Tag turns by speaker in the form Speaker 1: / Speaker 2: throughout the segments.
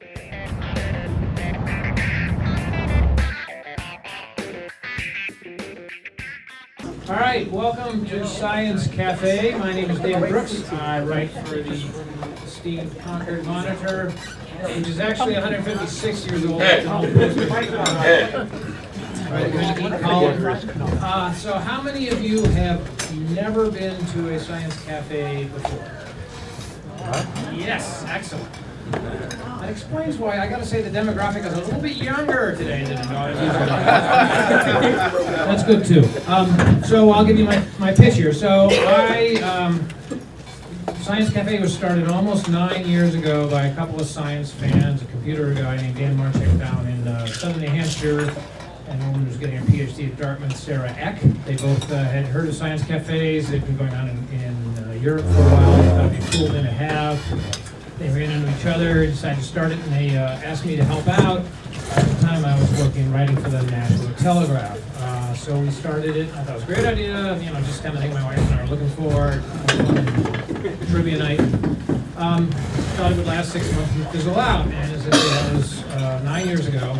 Speaker 1: All right, welcome to Science Cafe. My name is David Brooks. I write for the esteemed Concord Monitor, which is actually 156 years old. So how many of you have never been to a Science Cafe before? Yes, excellent. That explains why I got to say the demographic is a little bit younger today than it was usually. That's good too. So I'll give you my pitch here. So Science Cafe was started almost 9 years ago by a couple of science fans, a computer guy named Dan Marchek down in southern New Hampshire, and a woman who was getting her PhD at Dartmouth, Sarah Eck. They both had heard of Science Cafes. They'd been going on in Europe for a while. They thought it'd be a cool thing to have. They ran into each other, decided to start it, and they asked me to help out. At the time, I was writing for the National Telegraph. So we started it. I thought it was a great idea, just kind of thing my wife and I were looking for. Trivia night. Thought it would last 6 months and fizzle out. And as I say, that was 9 years ago.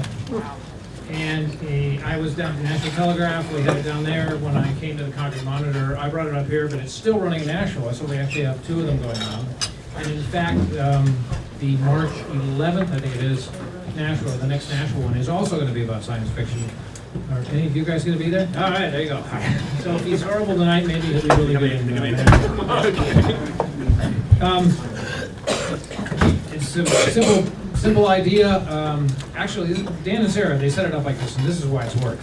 Speaker 1: And I was down at the National Telegraph. We had it down there. When I came to the Concord Monitor, I brought it up here, but it's still running in Nashua, so we actually have two of them going on. And in fact, the March 11th, I think it is, Nashua, the next Nashua one, is also going to be about science fiction. Are any of you guys going to be there? All right, there you go. So if he's horrible tonight, maybe he'll be really good. It's a simple idea. Actually, Dan and Sarah, they set it up like this, and this is why it's worked.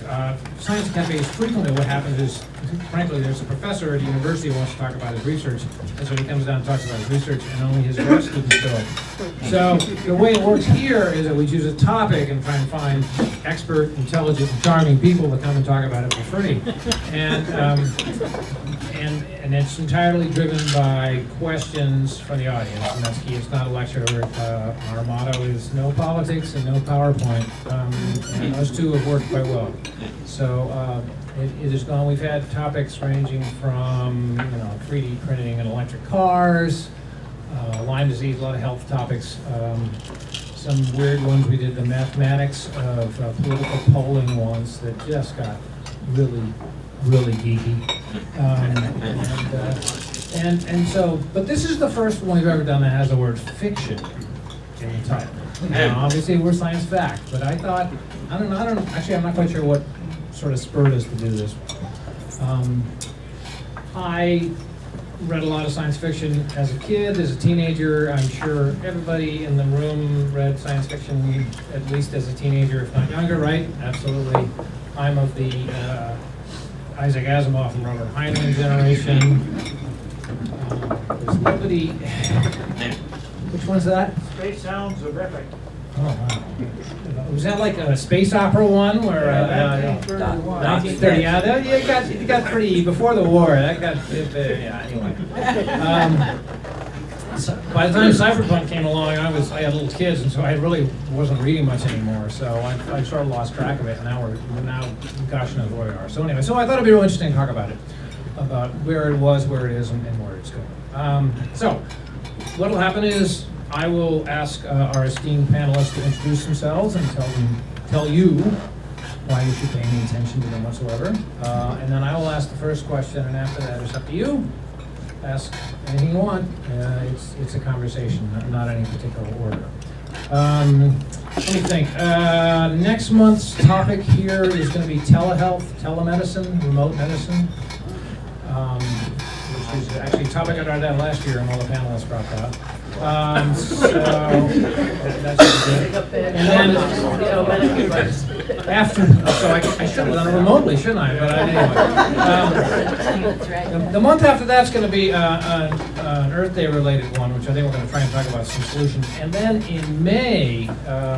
Speaker 1: Science cafes, frequently what happens is, frankly, there's a professor at a university who wants to talk about his research, and so he comes down and talks about his research, and only his grad students show up. So the way it works here is that we choose a topic and try and find expert, intelligent, and charming people to come and talk about it for free. And it's entirely driven by questions from the audience, and that's key. It's not a lecture. Our motto is no politics and no PowerPoint, and those two have worked quite well. So it has gone. We've had topics ranging from 3D printing and electric cars, Lyme disease, a lot of health topics. Some weird ones. We did the mathematics of political polling once that just got really geeky. And so, but this is the first one we've ever done that has the word fiction in the title. Now, obviously, we're science fact, but I thought, actually, I'm not quite sure what sort of spurred us to do this. I read a lot of science fiction as a kid, as a teenager. I'm sure everybody in the room read science fiction at least as a teenager, if not younger, right? Absolutely. I'm of the Isaac Asimov and Robert Heinlein generation. There's nobody. Which one's that?
Speaker 2: Space Sounds of Epic.
Speaker 1: Oh, wow. Was that like a space opera one where 1930? Yeah, you got pretty before the war. That got anyway. So by the time Cyberpunk came along, I had little kids, and so I really wasn't reading much anymore. So I sort of lost track of it. And now we're gosh knows where we are. So anyway, so I thought it'd be really interesting to talk about it, about where it was, where it is, and where it's going. So what'll happen is I will ask our esteemed panelists to introduce themselves and tell you why you should pay any attention to them whatsoever. And then I will ask the first question, and after that, it's up to you. Ask anything you want. It's a conversation, not any particular order. Let me think. Next month's topic here is going to be telehealth, telemedicine, remote medicine, which is actually a topic I tried out last year, and all the panelists brought that. So that's good. And then after, so I should have done it remotely, shouldn't I? But anyway, the month after that's going to be an Earth Day related one, which I think we're going to try and talk about some solutions. And then in May,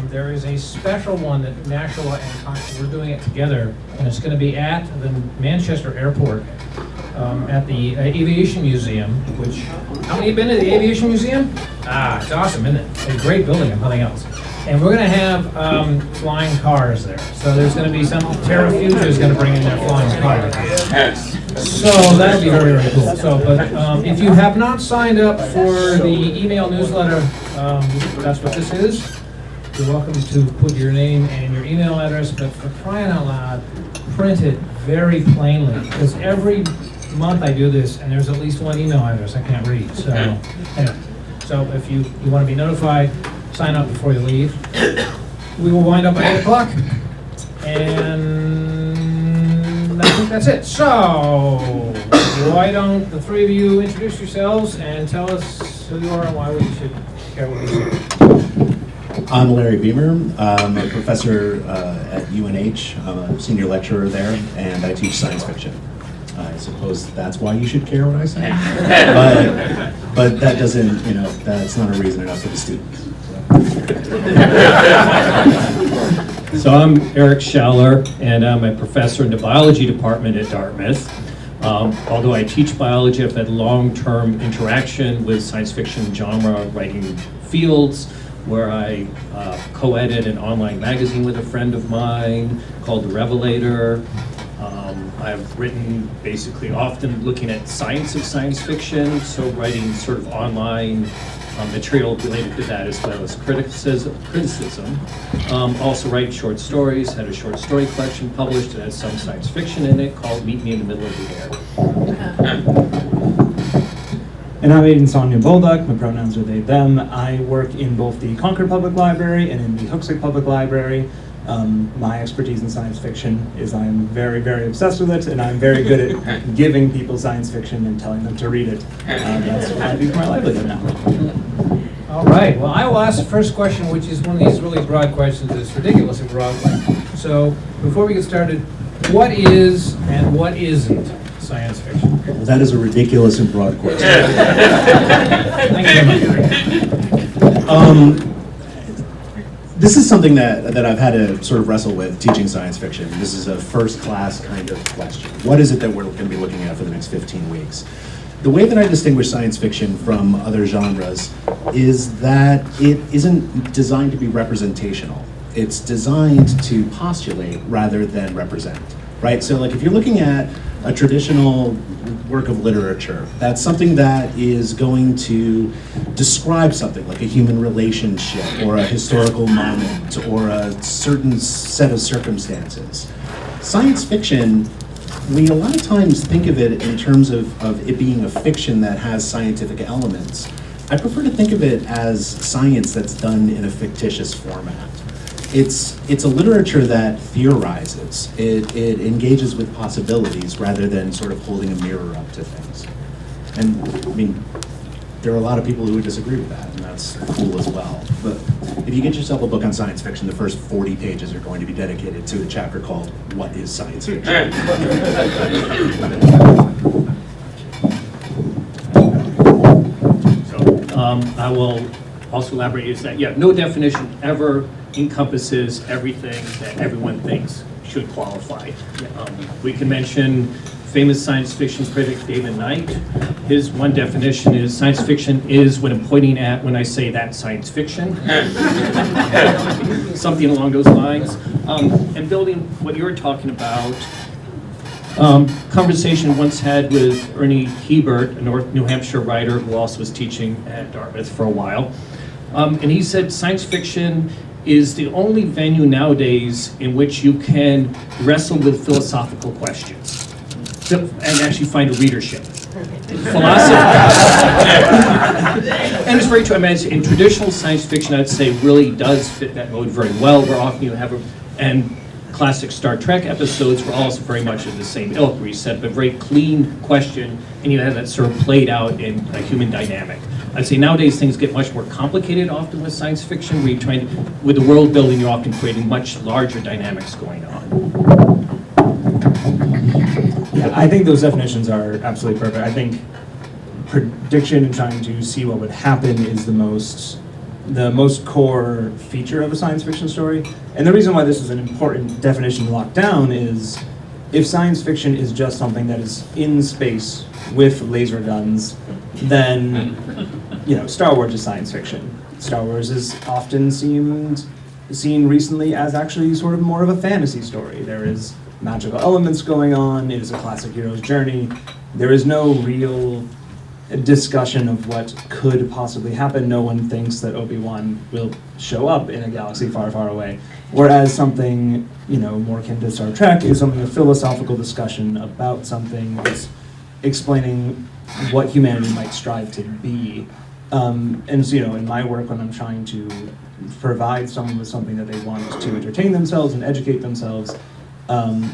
Speaker 1: there is a special one that Nashua and Concord, we're doing it together, and it's going to be at the Manchester Airport. At the Aviation Museum, which, how many have been to the Aviation Museum? It's awesome, isn't it? It's a great building, if nothing else. And we're going to have flying cars there. So there's going to be some, Terra Future is going to bring in their flying cars. Yes. So that'll be very, very cool. So, but if you have not signed up for the email newsletter, that's what this is. you're welcome to put your name and your email address, but for crying out loud, print it very plainly, because every month I do this, and there's at least one email address I can't read. So, anyway, so if you want to be notified, sign up before you leave. We will wind up at 8 o'clock, and I think that's it. So, why don't the three of you introduce yourselves and tell us who you are and why we should care what we say.
Speaker 2: I'm Larry Beemer. I'm a professor at UNH. I'm a senior lecturer there, and I teach science fiction. I suppose that's why you should care what I say. But that doesn't, that's not a reason enough for the students.
Speaker 3: So I'm Eric Schaller, and I'm a professor in the biology department at Dartmouth. Although I teach biology, I've had long-term interaction with science fiction genre writing fields, where I co-edit an online magazine with a friend of mine called The Revelator. I've written basically often looking at science of science fiction, so writing sort of online material related to that as well as criticism. Also write short stories, had a short story collection published that has some science fiction in it called Meet Me in the Middle of the Air.
Speaker 4: And I'm Aidan Sonia-Bolduc, my pronouns are they, them. I work in both the Concord Public Library and in the Hooksett Public Library. My expertise in science fiction is I'm very, very obsessed with it, and I'm very good at giving people science fiction and telling them to read it. That's what I do for my livelihood now.
Speaker 1: All right, well, I will ask the first question, which is one of these really broad questions. It's ridiculously broad. So before we get started, what is and what isn't science fiction?
Speaker 2: Well, that is a ridiculous and broad question.
Speaker 1: Thank you very much.
Speaker 2: This is something that I've had to sort of wrestle with teaching science fiction. This is a first class kind of question. What is it that we're going to be looking at for the next 15 weeks? The way that I distinguish science fiction from other genres is that it isn't designed to be representational. It's designed to postulate rather than represent, right? So like if you're looking at a traditional work of literature, that's something that is going to describe something like a human relationship or a historical moment or a certain set of circumstances. Science fiction, we a lot of times think of it in terms of it being a fiction that has scientific elements. I prefer to think of it as science that's done in a fictitious format. It's a literature that theorizes. It engages with possibilities rather than sort of holding a mirror up to things. And I mean, there are a lot of people who would disagree with that, and that's cool as well. But if you get yourself a book on science fiction, the first 40 pages are going to be dedicated to a chapter called "What is Science Fiction?"
Speaker 3: I will also elaborate is that, no definition ever encompasses everything that everyone thinks should qualify. We can mention famous science fiction critic David Knight. His one definition is science fiction is what I'm pointing at when I say that's science fiction. Something along those lines. And building what you were talking about, conversation once had with Ernie Hebert, a North New Hampshire writer who also was teaching at Dartmouth for a while. And he said science fiction is the only venue nowadays in which you can wrestle with philosophical questions and actually find a readership. Philosophy. And it's very true. I mean, in traditional science fiction, I'd say really does fit that mode very well, where often you have and classic Star Trek episodes were also very much in the same ilk, where you set up a very clean question and you have that sort of played out in a human dynamic. I'd say nowadays things get much more complicated often with science fiction, where you're trying to, with the world building, you're often creating much larger dynamics going on.
Speaker 4: Yeah, I think those definitions are absolutely perfect. I think prediction and trying to see what would happen is the most core feature of a science fiction story. And the reason why this is an important definition to lock down is if science fiction is just something that is in space with laser guns, then Star Wars is science fiction. Star Wars is often seen recently as actually sort of more of a fantasy story. There is magical elements going on. It is a classic hero's journey. There is no real discussion of what could possibly happen. No one thinks that Obi-Wan will show up in a galaxy far, far away. Whereas something, more akin to Star Trek is something, a philosophical discussion about something that's explaining what humanity might strive to be. And so, in my work, when I'm trying to provide someone with something that they want to entertain themselves and educate themselves,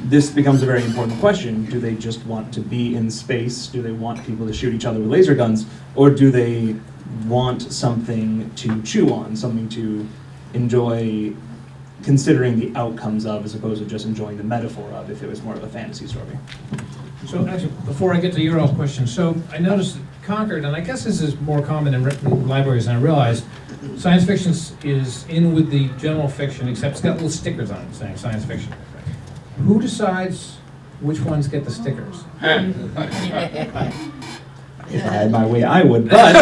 Speaker 4: this becomes a very important question. Do they just want to be in space? Do they want people to shoot each other with laser guns? Or do they want something to chew on, something to enjoy considering the outcomes of, as opposed to just enjoying the metaphor of, if it was more of a fantasy story?
Speaker 1: So actually, before I get to your own question, so I noticed that Concord, and I guess this is more common in written libraries than I realized, science fiction is in with the general fiction, except it's got little stickers on it saying science fiction. Who decides which ones get the stickers?
Speaker 4: If I had my way, I would, but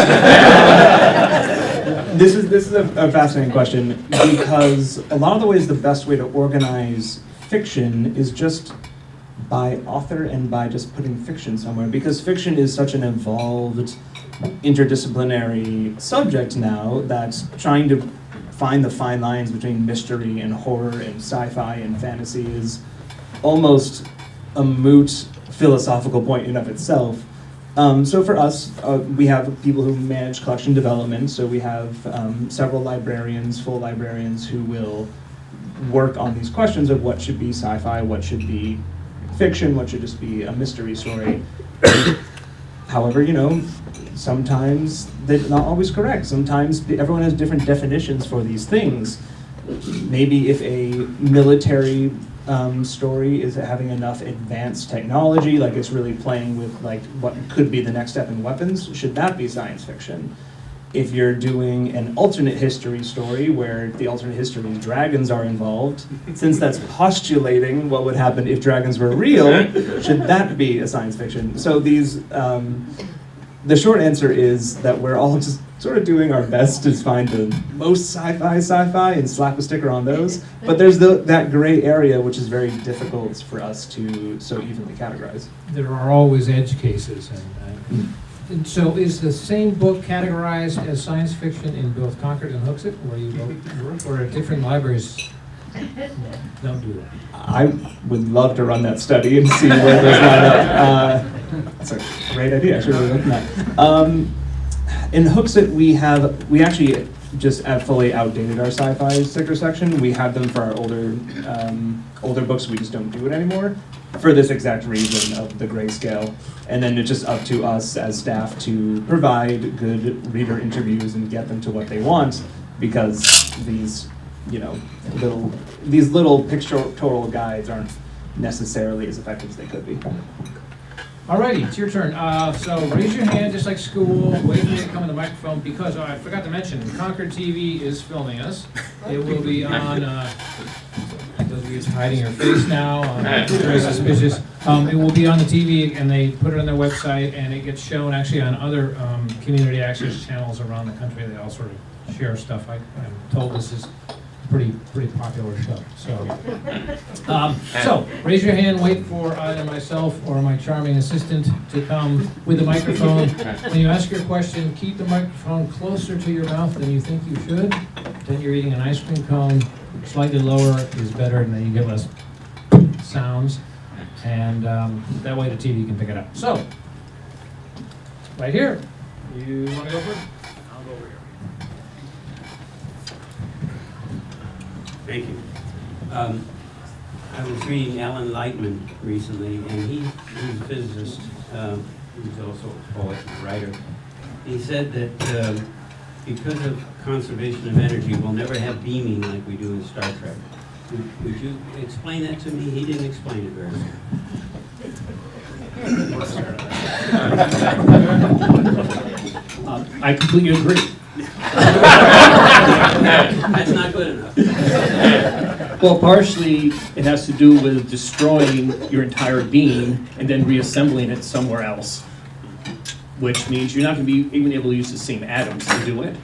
Speaker 4: this is a fascinating question, because a lot of the ways the best way to organize fiction is just by author and by just putting fiction somewhere, because fiction is such an evolved, interdisciplinary subject now that's trying to find the fine lines between mystery and horror and sci-fi and fantasy is almost a moot philosophical point in of itself. So for us, we have people who manage collection development, so we have several librarians, full librarians, who will work on these questions of what should be sci-fi, what should be fiction, what should just be a mystery story. However, sometimes they're not always correct. Sometimes everyone has different definitions for these things. Maybe if a military story is having enough advanced technology, like it's really playing with what could be the next step in weapons, should that be science fiction? If you're doing an alternate history story where the alternate history dragons are involved, since that's postulating what would happen if dragons were real, should that be a science fiction? So these, the short answer is that we're all just sort of doing our best to find the most sci-fi and slap a sticker on those. But there's that gray area which is very difficult for us to so evenly categorize.
Speaker 1: There are always edge cases. And so is the same book categorized as science fiction in both Concord and Hooksett, where you both work, or are different libraries don't do that?
Speaker 4: I would love to run that study and see where those line up. That's a great idea. I should really look at that. In Hooksett, we actually just fully outdated our sci-fi sticker section. We had them for our older books. We just don't do it anymore for this exact reason of the grayscale. And then it's just up to us as staff to provide good reader interviews and get them to what they want, because these little pictorial guides aren't necessarily as effective as they could be.
Speaker 1: Alrighty, it's your turn. So raise your hand just like school, wait for you to come in the microphone, because I forgot to mention, ConcordTV is filming us. It will be on, those of you hiding your face now, very suspicious. It will be on the TV, and they put it on their website, and it gets shown actually on other community access channels around the country. They all sort of share stuff. I'm told this is pretty popular show. So raise your hand, wait for either myself or my charming assistant to come with the microphone. When you ask your question, keep the microphone closer to your mouth than you think you should. Pretend you're eating an ice cream cone. Slightly lower is better, and then you get less sounds. And that way the TV can pick it up. So, right here. You want to go first? I'll go over here.
Speaker 5: Thank you. I was reading Alan Lightman recently, and he's a physicist. He's also a poet and writer. He said that because of conservation of energy, we'll never have beaming like we do in Star Trek. Would you explain that to me? He didn't explain it very well.
Speaker 3: I completely agree.
Speaker 5: That's not good enough.
Speaker 3: Well, partially it has to do with destroying your entire being and then reassembling it somewhere else, which means you're not going to be even able to use the same atoms to do it.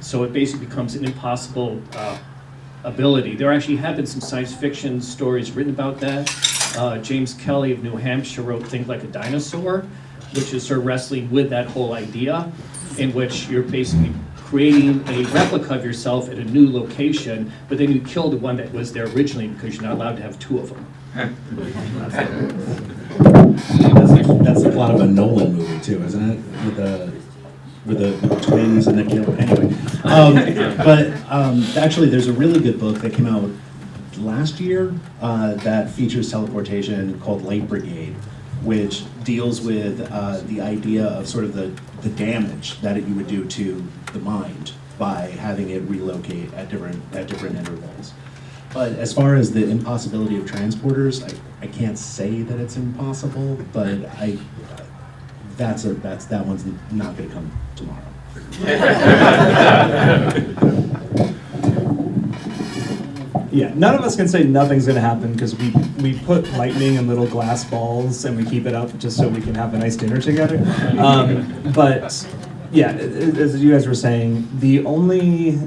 Speaker 3: So it basically becomes an impossible ability. There actually have been some science fiction stories written about that. James Kelly of New Hampshire wrote Think Like a Dinosaur, which is sort of wrestling with that whole idea, in which you're basically creating a replica of yourself at a new location, but then you kill the one that was there originally because you're not allowed to have two of them.
Speaker 2: That's the plot of a Nolan movie too, isn't it? With the twins and the kill. Anyway, but actually, there's a really good book that came out last year that features teleportation called Light Brigade, which deals with the idea of sort of the damage that you would do to the mind by having it relocate at different intervals. But as far as the impossibility of transporters, I can't say that it's impossible, but that one's not going to come tomorrow.
Speaker 4: Yeah, none of us can say nothing's going to happen because we put lightning in little glass balls and we keep it up just so we can have a nice dinner together. But yeah, as you guys were saying, the only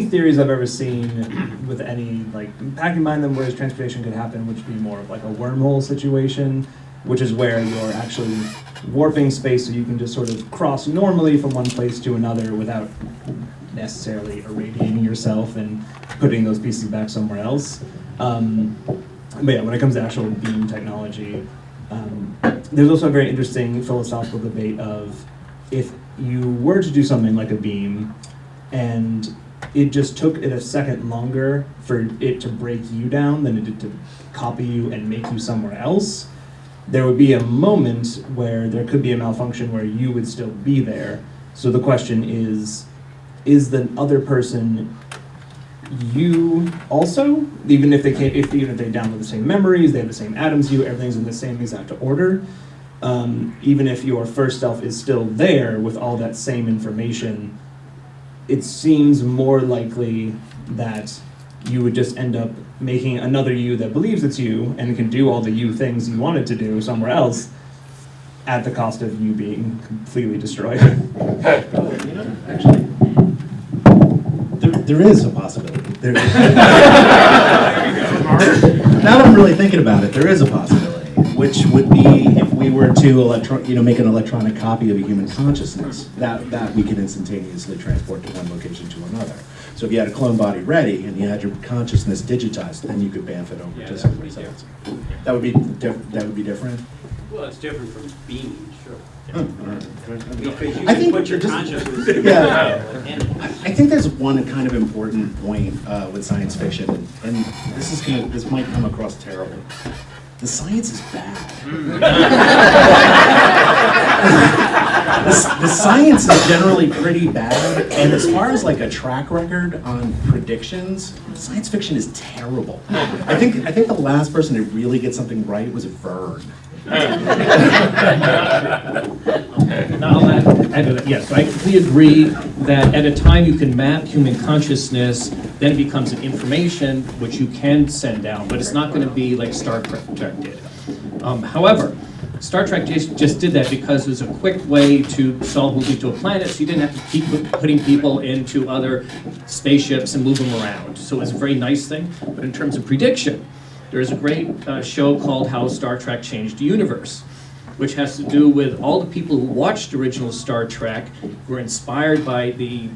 Speaker 4: theories I've ever seen with any like packing behind them where transportation could happen would be more of like a wormhole situation, which is where you're actually warping space so you can just sort of cross normally from one place to another without necessarily irradiating yourself and putting those pieces back somewhere else. But yeah, when it comes to actual beam technology, there's also a very interesting philosophical debate of if you were to do something like a beam and it just took it a second longer for it to break you down than it did to copy you and make you somewhere else, there would be a moment where there could be a malfunction where you would still be there. So the question is the other person you also? Even if they download the same memories, they have the same atoms you, everything's in the same exact order. Even if your first self is still there with all that same information, it seems more likely that you would just end up making another you that believes it's you and can do all the you things you wanted to do somewhere else at the cost of you being completely destroyed.
Speaker 2: Actually, there is a possibility. Now that I'm really thinking about it, there is a possibility, which would be if we were to make an electronic copy of a human consciousness that we could instantaneously transport to one location to another. So if you had a clone body ready and you had your consciousness digitized, then you could bamf it over to somebody else. That would be different.
Speaker 5: Well, it's different from beaming, sure. Because you
Speaker 2: I
Speaker 5: can
Speaker 2: think
Speaker 5: put your
Speaker 2: just-
Speaker 5: consciousness
Speaker 2: Yeah.
Speaker 5: in.
Speaker 2: I think there's one kind of important point with science fiction, and this might come across terrible. The science is bad. The science is generally pretty bad, and as far as like a track record on predictions, science fiction is terrible. I think the last person to really get something right was Verne.
Speaker 3: Yes, I completely agree that at a time you can map human consciousness, then it becomes an information which you can send down, but it's not going to be like Star Trek did. However, Star Trek just did that because it was a quick way to solve moving to a planet, so you didn't have to keep putting people into other spaceships and move them around. So it was a very nice thing. But in terms of prediction, there's a great show called How Star Trek Changed the Universe, which has to do with all the people who watched original Star Trek, were inspired by the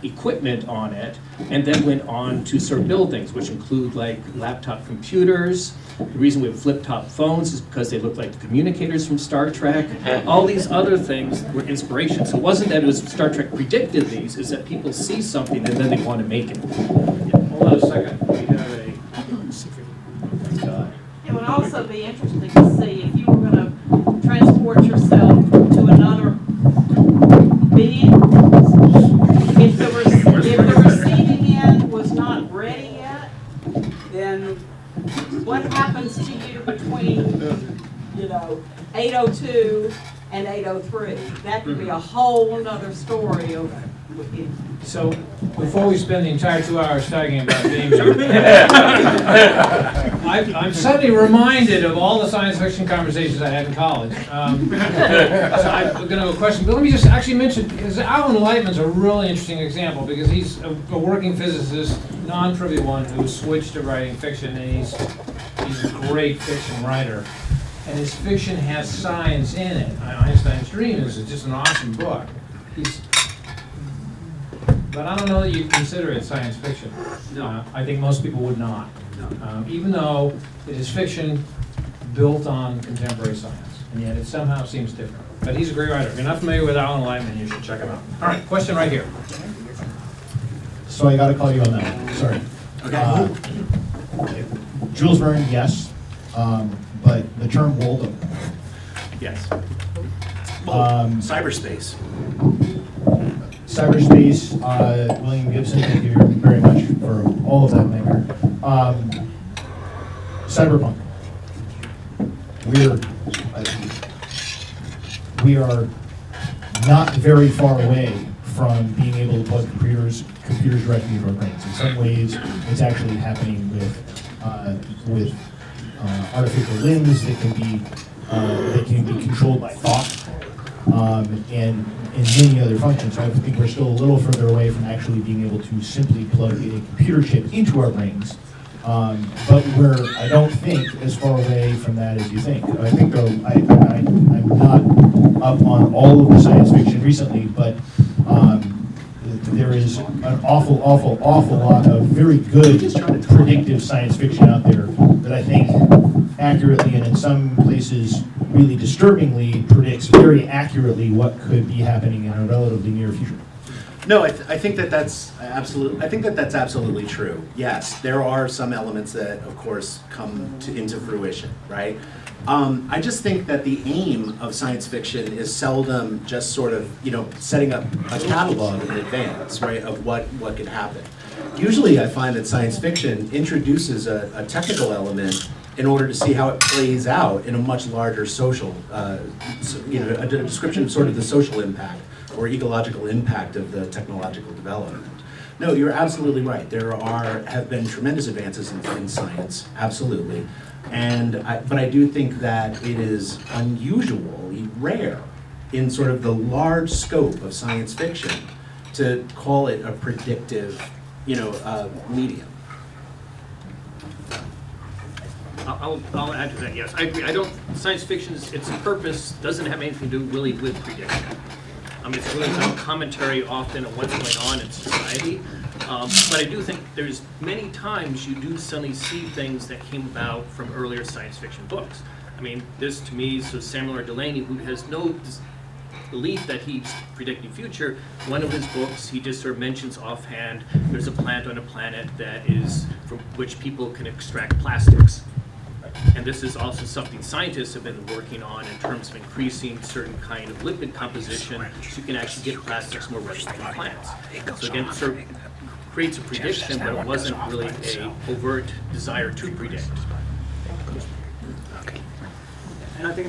Speaker 3: equipment on it, and then went on to sort of build things, which include like laptop computers. The reason we have flip-top phones is because they look like the communicators from Star Trek. All these other things were inspiration. So it wasn't that it was Star Trek predicted these, it's that people see something and then they want to make it.
Speaker 1: Hold on a second, we have a,
Speaker 6: It would also be interesting to see if you were going to transport yourself to another being. If the receiving end was not ready yet, then what happens to you between, 802 and 803? That could be a whole nother story of.
Speaker 1: so before we spend the entire 2 hours talking about beams, I'm suddenly reminded of all the science fiction conversations I had in college. So I'm going to have a question, but let me just actually mention, because Alan Lightman's a really interesting example, because he's a working physicist, non-trivial one, who switched to writing fiction, and he's a great fiction writer. and his fiction has science in it. Einstein's Dream is just an awesome book. But I don't know that you consider it science fiction.
Speaker 5: No.
Speaker 1: I think most people would not.
Speaker 5: No.
Speaker 1: Even though it is fiction built on contemporary science, and yet it somehow seems different. But he's a great writer. If you're not familiar with Alan Lightman, you should check him out. All right, question right here.
Speaker 7: So I got to call you on that one. Sorry. Jules Verne, yes, but the term Waldo.
Speaker 2: Yes.
Speaker 7: Cyberspace. Cyberspace, William Gibson, thank you very much for all of that, Maker. Cyberpunk. We are not very far away from being able to plug computers directly into our brains. In some ways, it's actually happening with artificial limbs that can be controlled by thought, and many other functions. So I think we're still a little further away from actually being able to simply plug a computer chip into our brains. But I don't think, as far away from that as you think. I think, though, I'm not up on all of the science fiction recently, but there is an awful lot of very good predictive science fiction out there that I think accurately, and in some places really disturbingly, predicts very accurately what could be happening in a relatively near future.
Speaker 2: No, I think that's absolutely true. Yes, there are some elements that, of course, come into fruition, right? I just think that the aim of science fiction is seldom just sort of, setting up a catalog in advance, right, of what could happen. Usually, I find that science fiction introduces a technical element in order to see how it plays out in a much larger social, a description of sort of the social impact or ecological impact of the technological development. No, you're absolutely right. There have been tremendous advances in science, absolutely. But I do think that it is unusually rare in sort of the large scope of science fiction to call it a predictive, medium.
Speaker 3: I'll add to that, yes. I agree. Science fiction, its purpose doesn't have anything to do really with prediction. It's really some commentary often of what's going on in society. But I do think there's many times you do suddenly see things that came about from earlier science fiction books. This to me, so Samuel R. Delany, who has no belief that he's predicting future, one of his books, he just sort of mentions offhand, there's a plant on a planet that is, from which people can extract plastics. And this is also something scientists have been working on in terms of increasing certain kind of lipid composition so you can actually get plastics more readily from plants. So again, it sort of creates a prediction, but it wasn't really a overt desire to predict.
Speaker 4: And I think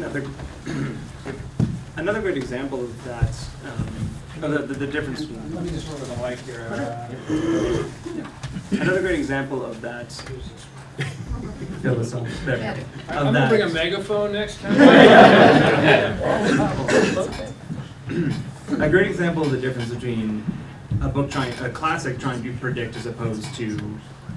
Speaker 4: another great example of that, the difference.
Speaker 1: Let me just remember the mic here.
Speaker 4: Another great example of that. Feel this one. There.
Speaker 1: I'm gonna bring a megaphone next time.
Speaker 4: A great example of the difference between a classic trying to predict as opposed to,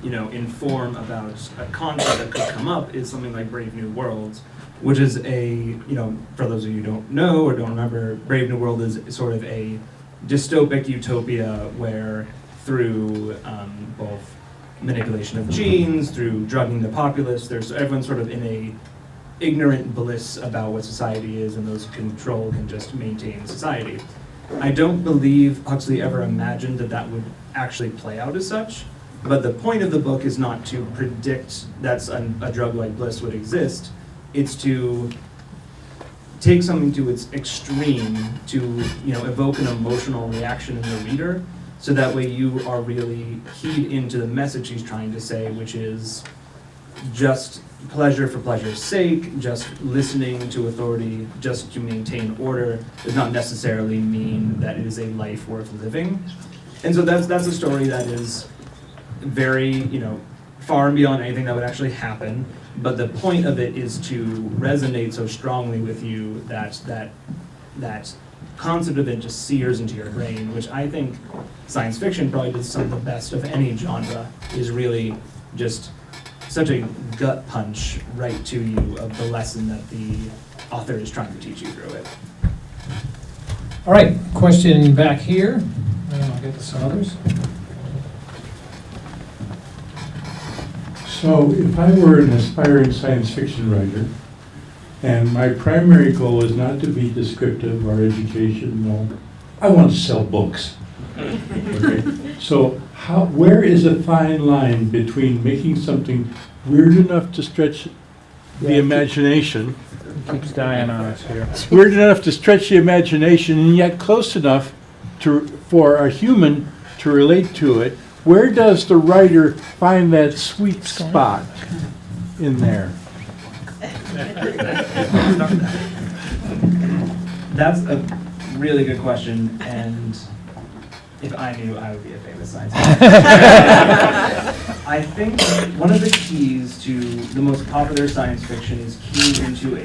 Speaker 4: inform about a concept that could come up is something like Brave New Worlds, which is for those of you who don't know or don't remember, Brave New World is sort of a dystopic utopia where through both manipulation of genes, through drugging the populace, everyone's sort of in a ignorant bliss about what society is, and those who control can just maintain society. I don't believe Huxley ever imagined that would actually play out as such, but the point of the book is not to predict that a drug like bliss would exist. It's to take something to its extreme to evoke an emotional reaction in the reader, so that way you are really keyed into the message he's trying to say, which is just pleasure for pleasure's sake, just listening to authority just to maintain order does not necessarily mean that it is a life worth living. And so that's a story that is very, far and beyond anything that would actually happen. But the point of it is to resonate so strongly with you that concept of it just sears into your brain, which I think science fiction probably does some of the best of any genre, is really just such a gut punch right to you of the lesson that the author is trying to teach you through it.
Speaker 1: All right, question back here, and I'll get to some others.
Speaker 8: So if I were an aspiring science fiction writer, and my primary goal is not to be descriptive or educational, I want to sell books. Okay? So where is a fine line between making something weird enough to stretch the imagination,
Speaker 1: Keeps dying on us here.
Speaker 8: weird enough to stretch the imagination, and yet close enough for a human to relate to it? Where does the writer find that sweet spot in there?
Speaker 4: That's a really good question, and if I knew, I would be a famous science fiction. I think one of the keys to the most popular science fiction is keying into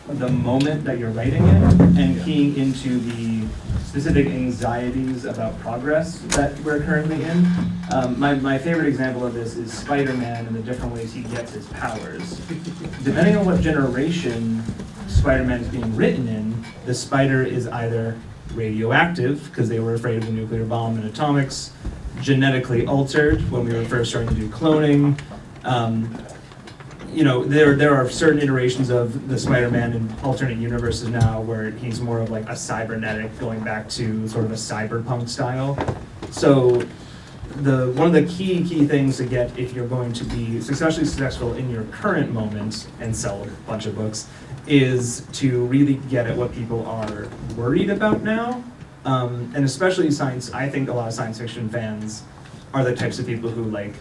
Speaker 4: the moment that you're writing in, and keying into the specific anxieties about progress that we're currently in. My favorite example of this is Spider-Man and the different ways he gets his powers. Depending on what generation Spider-Man is being written in, the spider is either radioactive, because they were afraid of the nuclear bomb and atomics, genetically altered when we were first starting to do cloning. There are certain iterations of the Spider-Man in alternate universes now where he's more of like a cybernetic, going back to sort of a cyberpunk style. So one of the key things to get if you're going to be successful in your current moment and sell a bunch of books is to really get at what people are worried about now. And especially I think a lot of science fiction fans are the types of people who like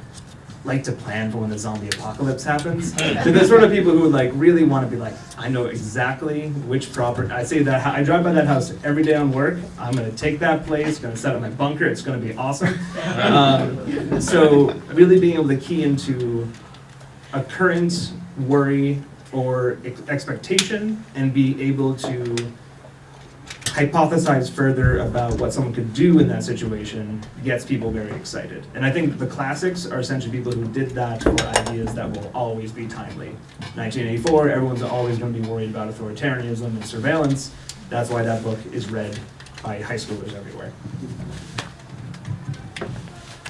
Speaker 4: to plan for when the zombie apocalypse happens. They're the sort of people who really want to be like, I know exactly which property. I say that I drive by that house every day on work. I'm going to take that place, going to set up my bunker. It's going to be awesome. So really being able to key into a current worry or expectation and be able to hypothesize further about what someone could do in that situation gets people very excited. And I think the classics are essentially people who did that for ideas that will always be timely. 1984, everyone's always going to be worried about authoritarianism and surveillance. That's why that book is read by high schoolers everywhere.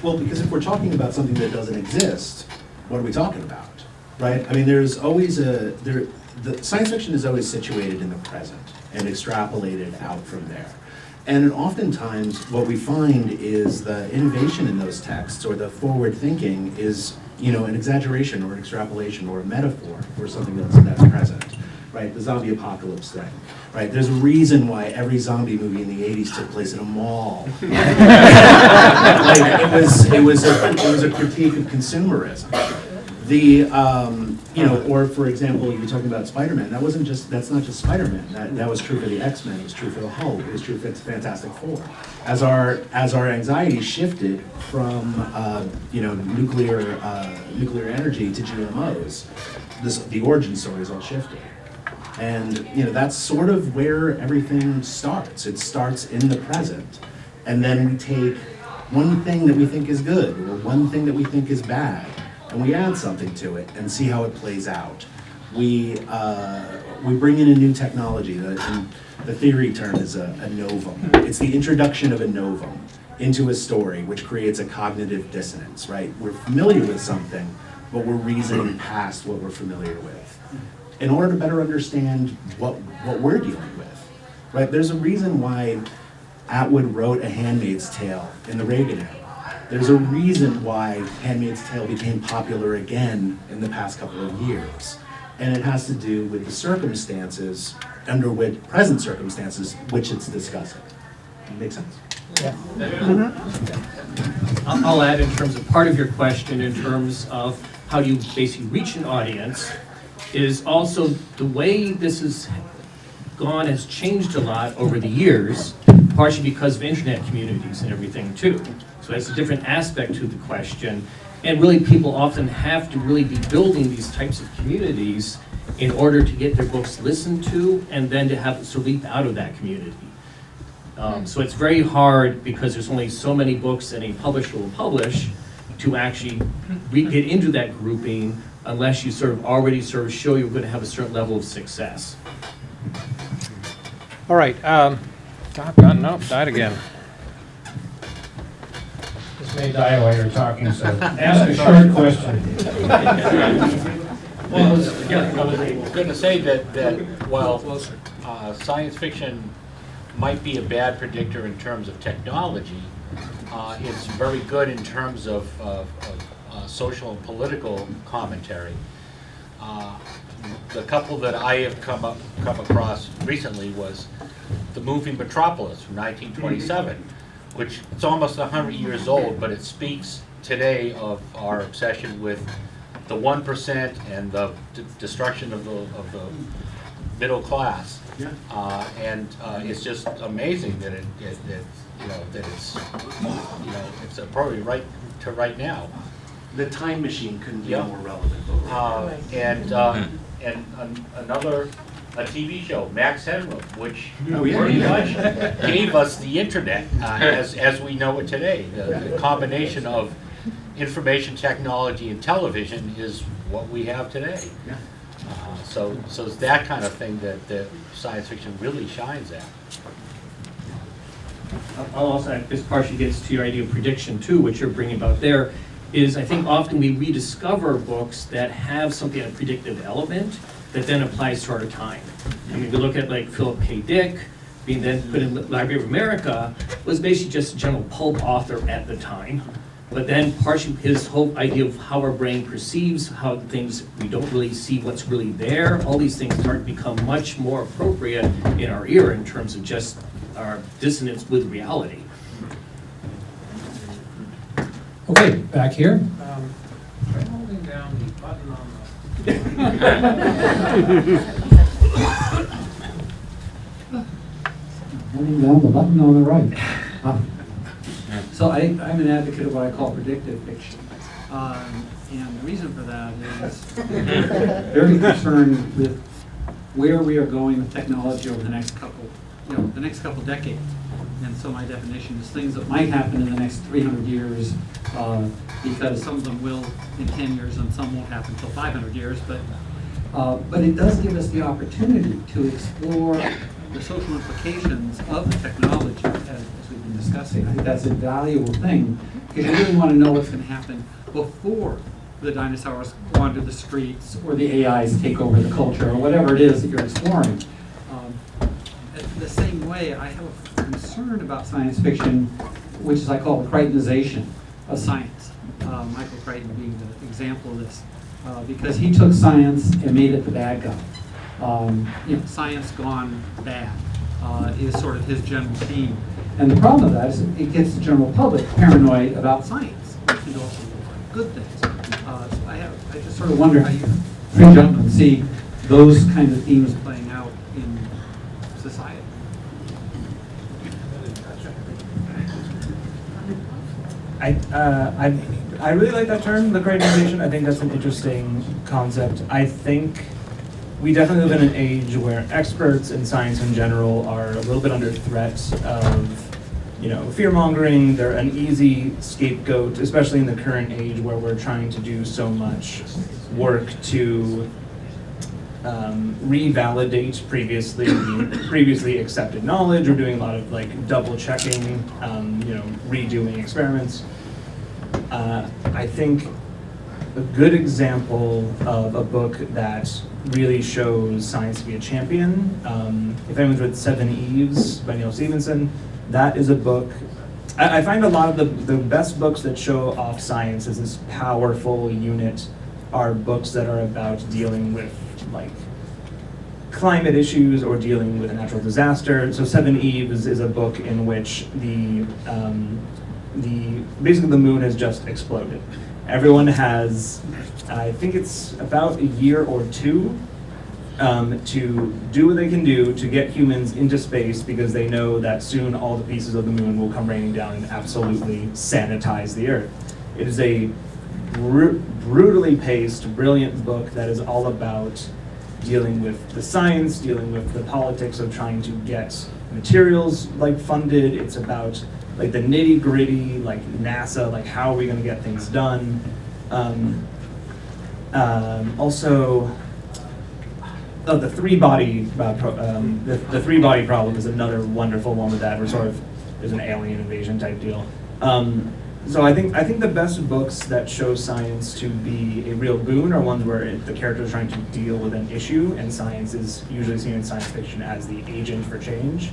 Speaker 2: Well, because if we're talking about something that doesn't exist, what are we talking about, right? I mean, there's always the science fiction is always situated in the present and extrapolated out from there. And oftentimes what we find is the innovation in those texts or the forward thinking is, an exaggeration or an extrapolation or a metaphor for something that's present, right? The zombie apocalypse thing, right? There's a reason why every zombie movie in the 80s took place in a mall. It was a critique of consumerism. Or for example, you're talking about Spider-Man. That's not just Spider-Man. That was true for the X-Men. It was true for the Hulk. It was true for the Fantastic Four. As our anxiety shifted from nuclear energy to GMOs, the origin stories all shifted. And that's sort of where everything starts. It starts in the present, and then we take one thing that we think is good or one thing that we think is bad, and we add something to it and see how it plays out. We bring in a new technology. The theory term is a novum. It's the introduction of a novum into a story, which creates a cognitive dissonance, right? We're familiar with something, but we're reasoning past what we're familiar with in order to better understand what we're dealing with, right? There's a reason why Atwood wrote A Handmaid's Tale in the Reagan era. There's a reason why Handmaid's Tale became popular again in the past couple of years. And it has to do with the circumstances present circumstances, which it's discussing. Make sense?
Speaker 1: Yeah.
Speaker 3: I'll add in terms of part of your question in terms of how you basically reach an audience is also the way this has gone has changed a lot over the years, partially because of internet communities and everything too. So that's a different aspect to the question. And really people often have to really be building these types of communities in order to get their books listened to and then to have it sort of leap out of that community. So it's very hard because there's only so many books that a publisher will publish. to actually get into that grouping unless you sort of already sort of show you're going to have a certain level of success.
Speaker 1: All right, no, died again. This may die while you're talking, so ask a short question.
Speaker 9: I was going to say that while science fiction might be a bad predictor in terms of technology, it's very good in terms of social and political commentary. The couple that I have come across recently was the movie Metropolis from 1927, which it's almost 100 years old, but it speaks today of our obsession with the 1% and the destruction of the middle class.
Speaker 2: Yeah.
Speaker 9: And it's just amazing that it's probably right to right now.
Speaker 2: The time machine couldn't be
Speaker 9: Yeah.
Speaker 2: more relevant.
Speaker 9: A TV show, Max Headroom, which
Speaker 2: Oh, yeah.
Speaker 9: pretty much gave us the internet as we know it today. The combination of information technology and television is what we have today.
Speaker 2: Yeah.
Speaker 9: So it's that kind of thing that science fiction really shines at.
Speaker 3: I'll also add, this partially gets to your idea of prediction too, which you're bringing about there, is I think often we rediscover books that have something, a predictive element, that then applies to our time. I mean, we look at like Philip K. Dick, being then put in the Library of America, was basically just a general pulp author at the time. But then partially his whole idea of how our brain perceives how things, we don't really see what's really there, all these things start to become much more appropriate in our era in terms of just our dissonance with reality.
Speaker 1: Okay, back here. Try holding down the button on
Speaker 10: Holding down the button on the right. So I'm an advocate of what I call predictive fiction. And the reason for that is very concerned with where we are going with technology over the next couple decades. And so my definition is things that might happen in the next 300 years, because some of them will in 10 years and some won't happen until 500 years. But it does give us the opportunity to explore the social implications of the technology as we've been discussing. I think that's a valuable thing, because you really want to know what's going to happen before the dinosaurs wander the streets or the AIs take over the culture or whatever it is that you're exploring. The same way, I have a concern about science fiction, which is I call the Crichtonization of science. Michael Crichton being the example of this, because he took science and made it the bad guy. Science gone bad is sort of his general theme. And the problem with that is it gets the general public paranoid about science, which can also be good things. So I just sort of wonder how you jump and see those kinds of themes playing out in society.
Speaker 4: I really like that term, the Crichtonization. I think that's an interesting concept. I think we definitely live in an age where experts in science in general are a little bit under threat of, fear-mongering. They're an easy scapegoat, especially in the current age where we're trying to do so much work to revalidate previously accepted knowledge. We're doing a lot of double checking, redoing experiments. I think a good example of a book that really shows science to be a champion, if anyone's read Seven Eves by Neal Stephenson, that is a book. I find a lot of the best books that show off science as this powerful unit are books that are about dealing with climate issues or dealing with a natural disaster. So Seven Eves is a book in which basically the moon has just exploded. Everyone has, I think it's about a year or two to do what they can do to get humans into space, because they know that soon all the pieces of the moon will come raining down and absolutely sanitize the Earth. It is a brutally paced, brilliant book that is all about dealing with the science, dealing with the politics of trying to get materials funded. It's about like the nitty gritty, like NASA, like how are we going to get things done. Also, the three-body the three-body problem is another wonderful one with that. We're sort of there's an alien invasion type deal. So I think the best books that show science to be a real boon are ones where the character is trying to deal with an issue, and science is usually seen in science fiction as the agent for change.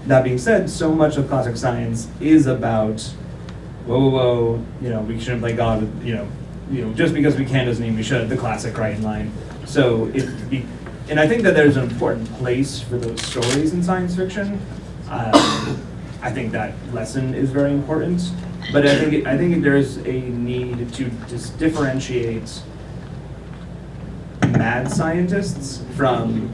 Speaker 4: That being said, so much of classic science is about, whoa, we shouldn't play God with, just because we can doesn't mean we should, the classic right in line. So and I think that there's an important place for those stories in science fiction. I think that lesson is very important, but I think there's a need to just differentiate mad scientists from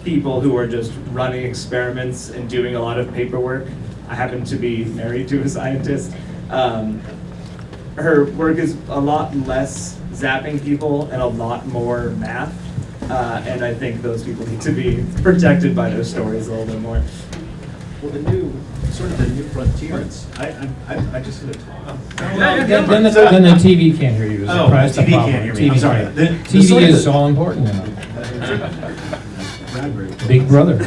Speaker 4: people who are just running experiments and doing a lot of paperwork. I happen to be married to a scientist. Her work is a lot less zapping people and a lot more math, and I think those people need to be protected by those stories a little bit more.
Speaker 2: Well, the new frontiers. I just gonna talk.
Speaker 1: Then the TV can't hear you. Is
Speaker 2: Oh,
Speaker 1: surprised the
Speaker 2: TV
Speaker 1: problem.
Speaker 2: can't hear me. I'm sorry. The
Speaker 1: TV
Speaker 2: sort of
Speaker 1: is
Speaker 2: the-
Speaker 1: all important now.
Speaker 2: Bradbury.
Speaker 1: Big brother.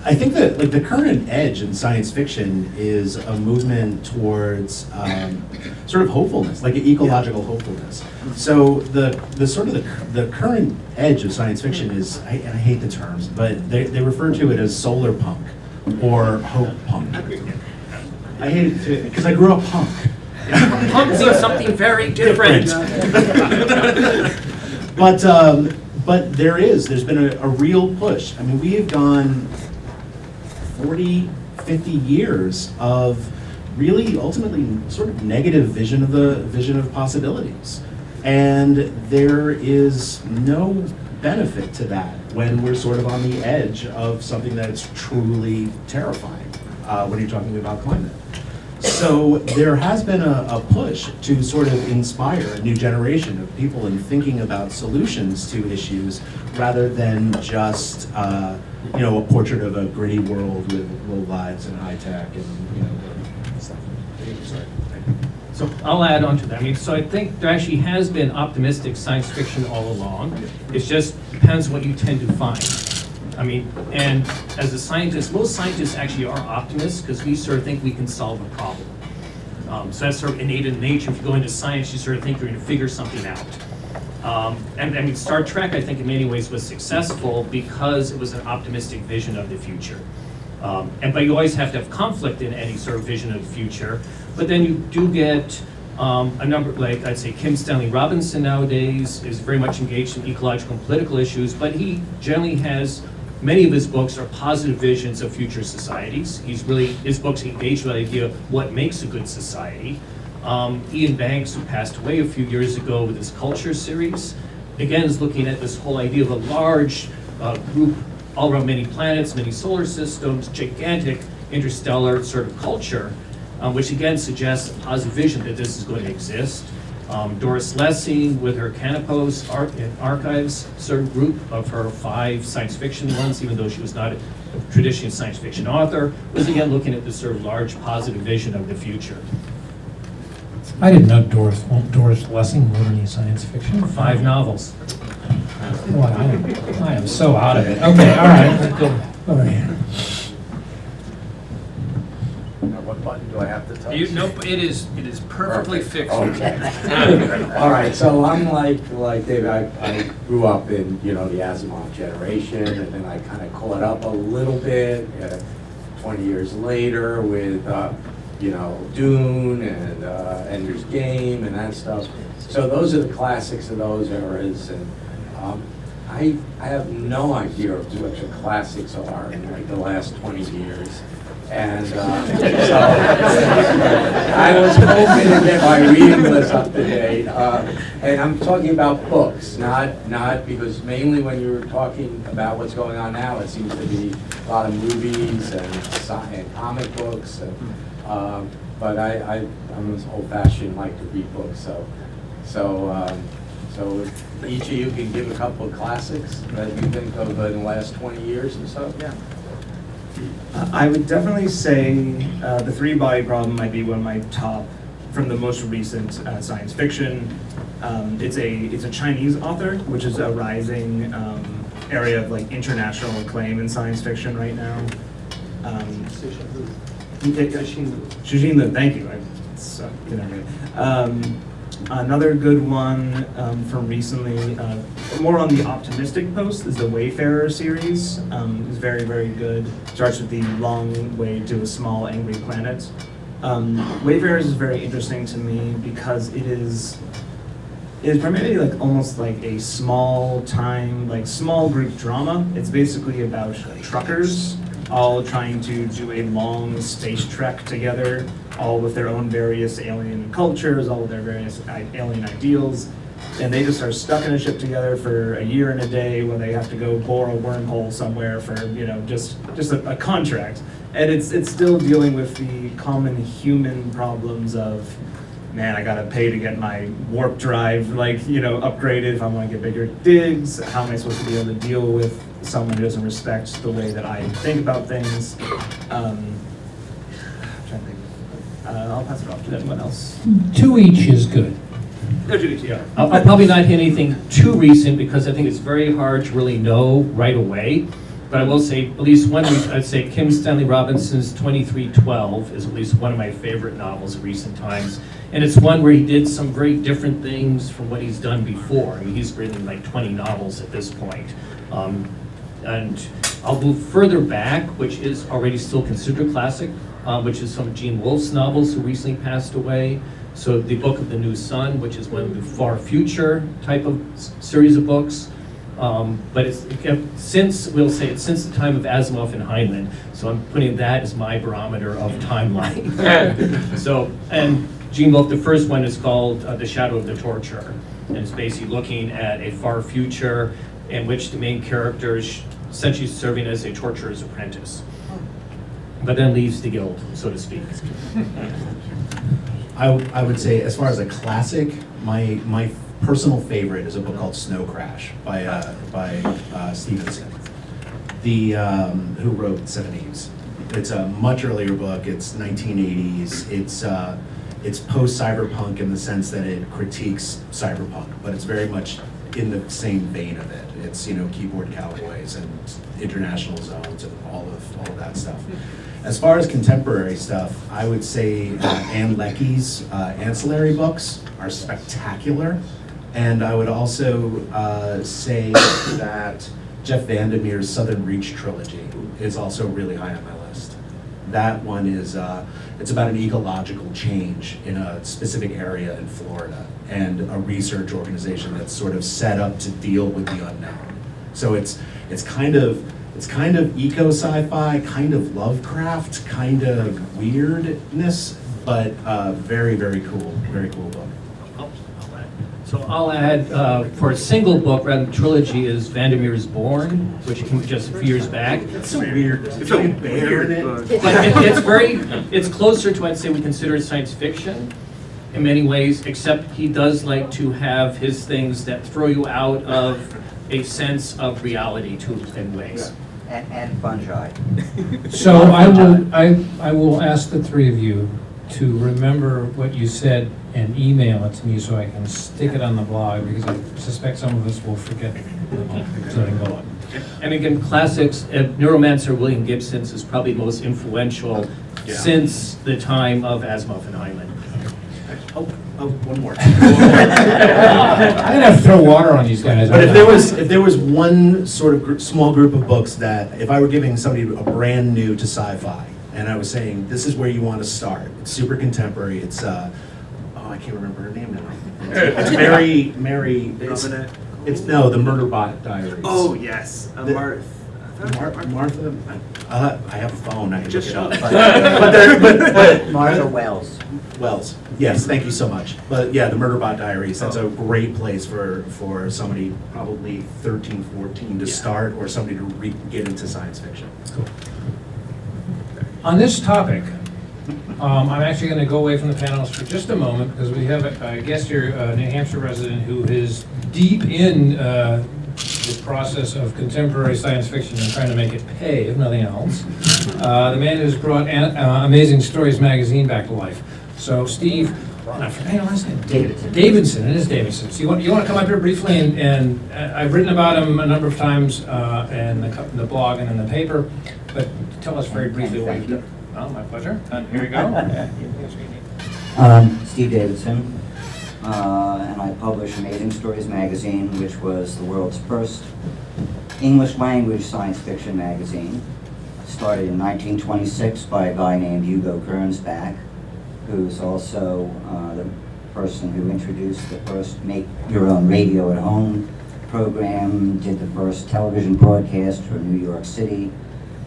Speaker 2: I think that like the current edge in science fiction is a movement towards sort of hopefulness, like an ecological hopefulness. So the sort of the current edge of science fiction is, and I hate the terms, but they refer to it as solar punk or hope punk. I hate it too, because I grew up punk.
Speaker 5: Punk means something very different.
Speaker 2: But there's been a real push. I mean, we have gone 40, 50 years of really ultimately sort of negative vision of possibilities. And there is no benefit to that when we're sort of on the edge of something that's truly terrifying when you're talking about climate. So there has been a push to sort of inspire a new generation of people in thinking about solutions to issues rather than just a portrait of a gritty world with low lives and high tech and stuff. Sorry.
Speaker 3: So I'll add on to that. I mean, so I think there actually has been optimistic science fiction all along. It just depends what you tend to find. I mean, and as a scientist, most scientists actually are optimists because we sort of think we can solve a problem. So that's sort of innate in nature. If you go into science, you sort of think you're going to figure something out. And I mean, Star Trek, I think in many ways was successful because it was an optimistic vision of the future. But you always have to have conflict in any sort of vision of the future. But then you do get a number, like I'd say Kim Stanley Robinson nowadays is very much engaged in ecological and political issues, but he generally has, many of his books are positive visions of future societies. His books engage with the idea of what makes a good society. Ian Banks, who passed away a few years ago with his Culture series, again is looking at this whole idea of a large group all around many planets, many solar systems, gigantic interstellar sort of culture, which again suggests a positive vision that this is going to exist. Doris Lessing with her Canopus Archives sort of group of her 5 science fiction ones, even though she was not a traditionally science fiction author, was again looking at this sort of large positive vision of the future.
Speaker 1: I didn't know Doris Lessing wrote any science fiction.
Speaker 3: 5 novels.
Speaker 1: Boy, I am so out of it. Okay, all right, let's go over here.
Speaker 11: Now, what button do I have to touch?
Speaker 5: Nope, it is perfectly fixed.
Speaker 11: Okay. All right, so I'm like David, I grew up in, the Asimov generation, and then I kind of caught up a little bit 20 years later with, Dune and Ender's Game and that stuff. So those are the classics of those eras, and I have no idea of what the classics are in like the last 20 years. And so I was hoping to get my reading list up to date. And I'm talking about books, not because mainly when you were talking about what's going on now, it seems to be a lot of movies and comic books. And, but I'm old-fashioned, like to read books. So if each of you can give a couple of classics that you think of in the last 20 years or so. Yeah.
Speaker 4: I would definitely say The Three-Body Problem might be one of my top, from the most recent science fiction. It's a Chinese author, which is a rising area of like international acclaim in science fiction right now. Shujin Liu, thank you. Another good one from recently, more on the optimistic post, is the Wayfarer series. It's very, very good. Starts with the long way to a small angry planet. Wayfarers is very interesting to me because it is primarily like almost like a small group drama. It's basically about truckers all trying to do a long space trek together, all with their own various alien cultures, all with their various alien ideals. And they just are stuck in a ship together for a year and a day when they have to go bore a wormhole somewhere for, just a contract. And it's still dealing with the common human problems of, man, I gotta pay to get my warp drive, upgraded if I wanna get bigger digs. How am I supposed to be able to deal with someone who doesn't respect the way that I think about things? I'm trying to think. I'll pass it off to anyone else.
Speaker 1: 2 each is good.
Speaker 3: I'll probably not hit anything too recent because I think it's very hard to really know right away. But I will say at least one, I'd say Kim Stanley Robinson's 2312 is at least one of my favorite novels of recent times. And it's one where he did some very different things from what he's done before. I mean, he's written like 20 novels at this point. And I'll move further back, which is already still considered a classic, which is some of Gene Wolfe's novels who recently passed away. So the Book of the New Sun, which is one of the far future type of series of books. But it's since the time of Asimov and Heinlein. So I'm putting that as my barometer of timeline. So, and Gene Wolfe, the first one is called The Shadow of the Torturer. And it's basically looking at a far future in which the main character is essentially serving as a torturer's apprentice. But then leaves the guild, so to speak.
Speaker 2: I would say, as far as a classic, my personal favorite is a book called Snow Crash by Stephenson, who wrote Seven Eves. It's a much earlier book. It's 1980s. It's post-cyberpunk in the sense that it critiques cyberpunk, but it's very much in the same vein of it. It's keyboard cowboys and international zones and all of that stuff. As far as contemporary stuff, I would say Anne Leckie's ancillary books are spectacular. And I would also say that Jeff Vandermeer's Southern Reach trilogy is also really high on my list. That one is, it's about an ecological change in a specific area in Florida and a research organization that's sort of set up to deal with the unknown. So it's kind of eco sci-fi, kind of Lovecraft, kind of weirdness, but very, very cool book.
Speaker 3: So I'll add, for a single book rather than trilogy, is Vandermeer's Born, which came just a few years back.
Speaker 2: It's so weird. It's so weird.
Speaker 3: But it's closer to, I'd say, we consider science fiction in many ways, except he does like to have his things that throw you out of a sense of reality too in ways.
Speaker 12: And fungi.
Speaker 1: So I will ask the three of you to remember what you said and email it to me so I can stick it on the blog, because I suspect some of us will forget. So go on.
Speaker 3: And again, classics, Neuromancer William Gibson's is probably the most influential since the time of Asimov and Heinlein.
Speaker 2: Oh, one more.
Speaker 1: I'm gonna have to throw water on these guys.
Speaker 2: But if there was one sort of small group of books that, if I were giving somebody a brand new to sci-fi, and I was saying, this is where you want to start. It's super contemporary. It's I can't remember her name now. It's Mary. It's the Murderbot Diaries.
Speaker 4: Oh yes,
Speaker 2: Martha. I have a phone. I can
Speaker 4: Just
Speaker 2: look it
Speaker 4: shut
Speaker 2: up. But
Speaker 12: Martha Wells.
Speaker 2: Wells. Yes, thank you so much. But yeah, the Murderbot Diaries. That's a great place for somebody probably 13, 14 to start, or somebody to get into science fiction.
Speaker 1: Cool. On this topic, I'm actually going to go away from the panelists for just a moment, because we have a guest here, a New Hampshire resident who is deep in the process of contemporary science fiction and trying to make it pay, if nothing else. The man who's brought Amazing Stories magazine back to life. So Steve, I forgot your last name. Davidson, it is Davidson. So you want to come up here briefly, and I've written about him a number of times in the blog and in the paper, but tell us very briefly what you've done. Oh, my pleasure. Here you go.
Speaker 12: Steve Davidson, and I publish Amazing Stories magazine, which was the world's first English language science fiction magazine. Started in 1926 by a guy named Hugo Gernsback, who's also the person who introduced the first Make Your Own Radio at Home program, did the first television broadcast for New York City,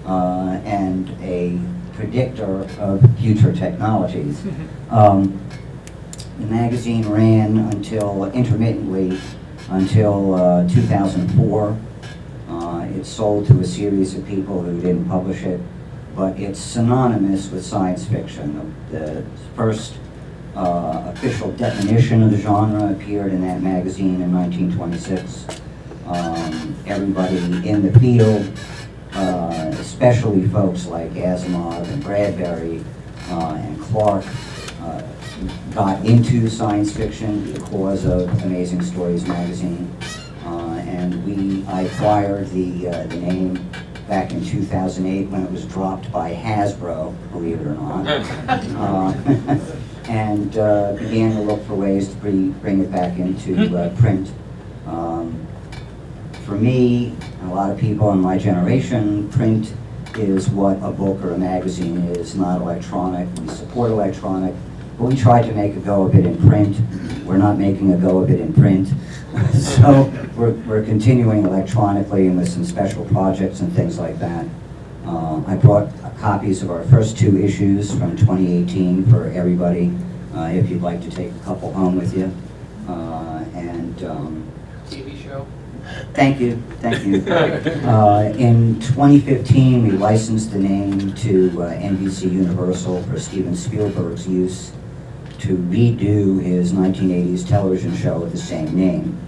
Speaker 12: and a predictor of future technologies. The magazine ran intermittently until 2004. It sold to a series of people who didn't publish it, but it's synonymous with science fiction. The first official definition of the genre appeared in that magazine in 1926. Everybody in the field, especially folks like Asimov and Bradbury and Clark, got into science fiction because of Amazing Stories magazine. And I acquired the name back in 2008 when it was dropped by Hasbro, believe it or not, and began to look for ways to bring it back into print. For me, and a lot of people in my generation, print is what a book or a magazine is, not electronic. We support electronic, but we try to make a go of it in print. We're not making a go of it in print. So we're continuing electronically and with some special projects and things like that. I brought copies of our first 2 issues from 2018 for everybody, if you'd like to take a couple home with you.
Speaker 1: TV show?
Speaker 12: Thank you. In 2015, we licensed the name to NBC Universal for Steven Spielberg's use to redo his 1980s television show with the same name.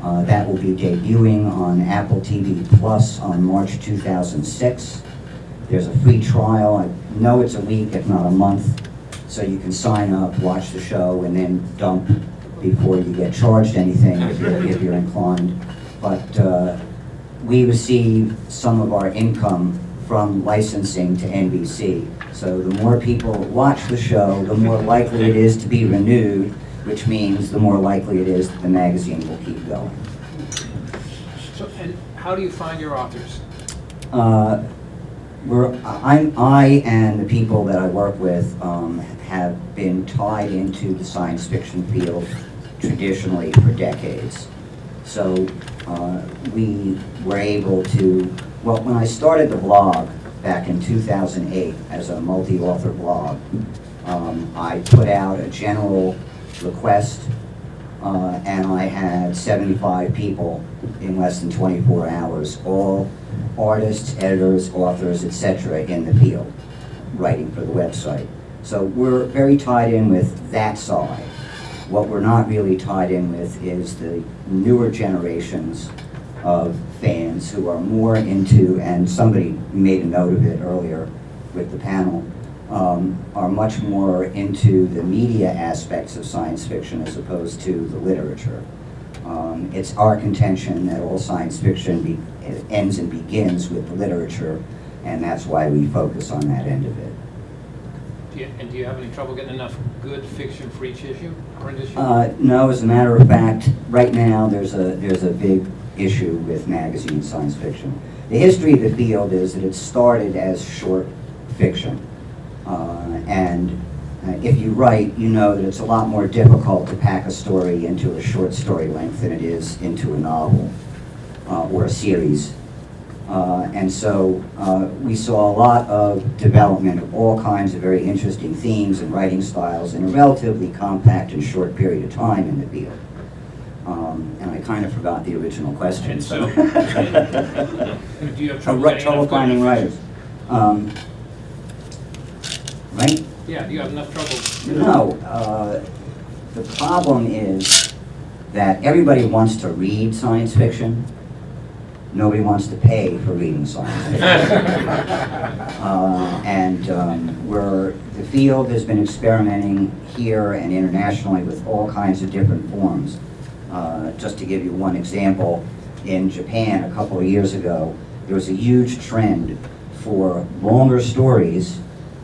Speaker 12: That will be debuting on Apple TV Plus on March 2006. There's a free trial. I know it's a week, if not a month, so you can sign up, watch the show, and then dump before you get charged anything if you're inclined. But we receive some of our income from licensing to NBC. So the more people watch the show, the more likely it is to be renewed, which means the more likely it is that the magazine will keep going.
Speaker 1: So, and how do you find your authors?
Speaker 12: I and the people that I work with have been tied into the science fiction field traditionally for decades. So we were able to, well, when I started the blog back in 2008 as a multi-author blog, I put out a general request and I had 75 people in less than 24 hours, all artists, editors, authors, etc. in the field, writing for the website. So we're very tied in with that side. What we're not really tied in with is the newer generations of fans who are more into, and somebody made a note of it earlier with the panel, are much more into the media aspects of science fiction as opposed to the literature. It's our contention that all science fiction ends and begins with the literature, and that's why we focus on that end of it.
Speaker 1: Do you have any trouble getting enough good fiction for each issue, print issue?
Speaker 12: No, as a matter of fact, right now there's a big issue with magazine science fiction. The history of the field is that it started as short fiction. And if you write, you know that it's a lot more difficult to pack a story into a short story length than it is into a novel or a series. And so we saw a lot of development of all kinds of very interesting themes and writing styles in a relatively compact and short period of time in the field. And I kind of forgot the original question.
Speaker 1: And so, do you have trouble
Speaker 12: finding writers? Right?
Speaker 1: Yeah, do you have enough trouble?
Speaker 12: No. The problem is that everybody wants to read science fiction, Nobody wants to pay for reading science fiction. The field has been experimenting here and internationally with all kinds of different forms. Just to give you one example, in Japan a couple of years ago, there was a huge trend for longer stories,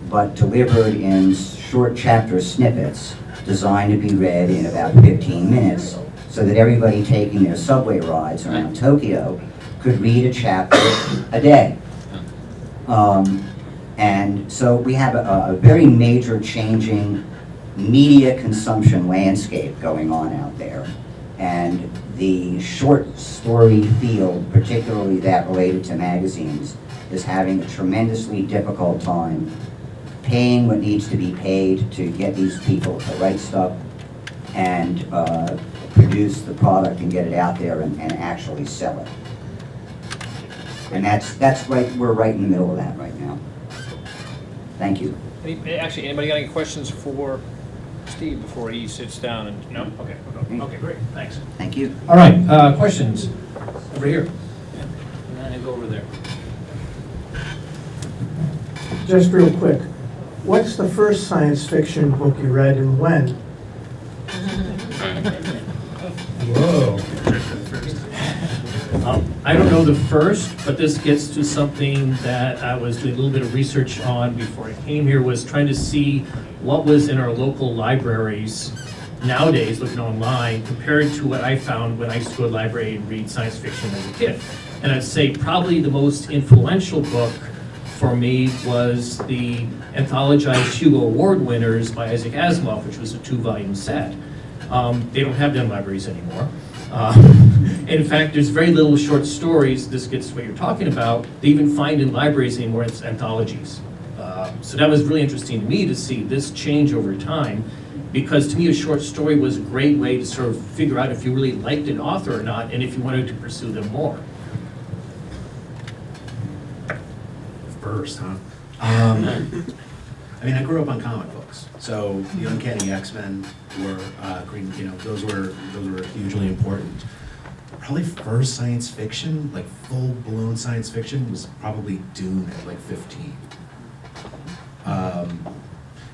Speaker 12: but delivered in short chapter snippets designed to be read in about 15 minutes, so that everybody taking their subway rides around Tokyo could read a chapter a day. And so we have a very major changing media consumption landscape going on out there. And the short story field, particularly that related to magazines, is having a tremendously difficult time paying what needs to be paid to get these people to write stuff and produce the product and get it out there and actually sell it. And that's right, we're right in the middle of that right now. Thank you.
Speaker 1: Actually, anybody got any questions for Steve before he sits down and, no? Okay, okay, great, thanks.
Speaker 12: Thank you.
Speaker 1: All right, questions? Over here. And then go over there.
Speaker 13: Just real quick, what's the first science fiction book you read and when?
Speaker 1: Whoa.
Speaker 3: I don't know the first, but this gets to something that I was doing a little bit of research on before I came here, was trying to see what was in our local libraries nowadays, looking online, compared to what I found when I used to go to the library and read science fiction as a kid. And I'd say probably the most influential book for me was the anthologized Hugo Award winners by Isaac Asimov, which was a 2-volume set. They don't have them in libraries anymore. In fact, there's very little short stories, this gets to what you're talking about, they even find in libraries anymore, it's anthologies. So that was really interesting to me to see this change over time, because to me a short story was a great way to sort of figure out if you really liked an author or not, and if you wanted to pursue them more.
Speaker 2: First, huh? I mean, I grew up on comic books, so the Uncanny X-Men were those were hugely important. Probably first science fiction, like full-blown science fiction, was probably Dune at like 15.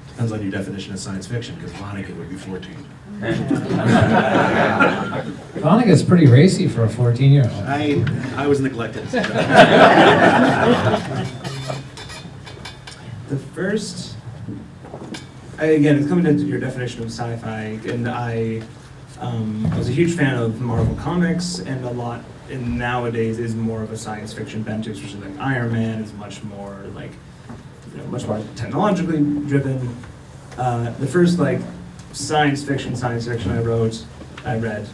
Speaker 2: Depends on your definition of science fiction, because Vonnegut would be 14.
Speaker 1: Vonnegut's pretty racy for a 14-year-old.
Speaker 2: I was neglected.
Speaker 4: The first, again, it's coming to your definition of sci-fi, and I was a huge fan of Marvel Comics, and a lot nowadays is more of a science fiction bent, especially like Iron Man is much more like, much more technologically driven. The first like science fiction I read,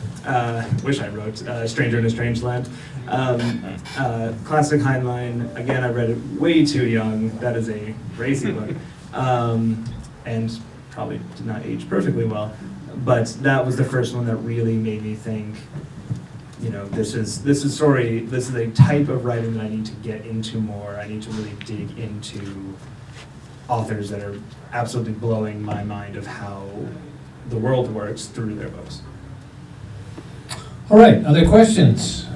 Speaker 4: wish I wrote, Stranger in a Strange Land. Classic Heinlein, again, I read it way too young. That is a racy book. And probably did not age perfectly well. But that was the first one that really made me think, this is a type of writing that I need to get into more. I need to really dig into authors that are absolutely blowing my mind of how the world works through their books.
Speaker 1: All right, other questions?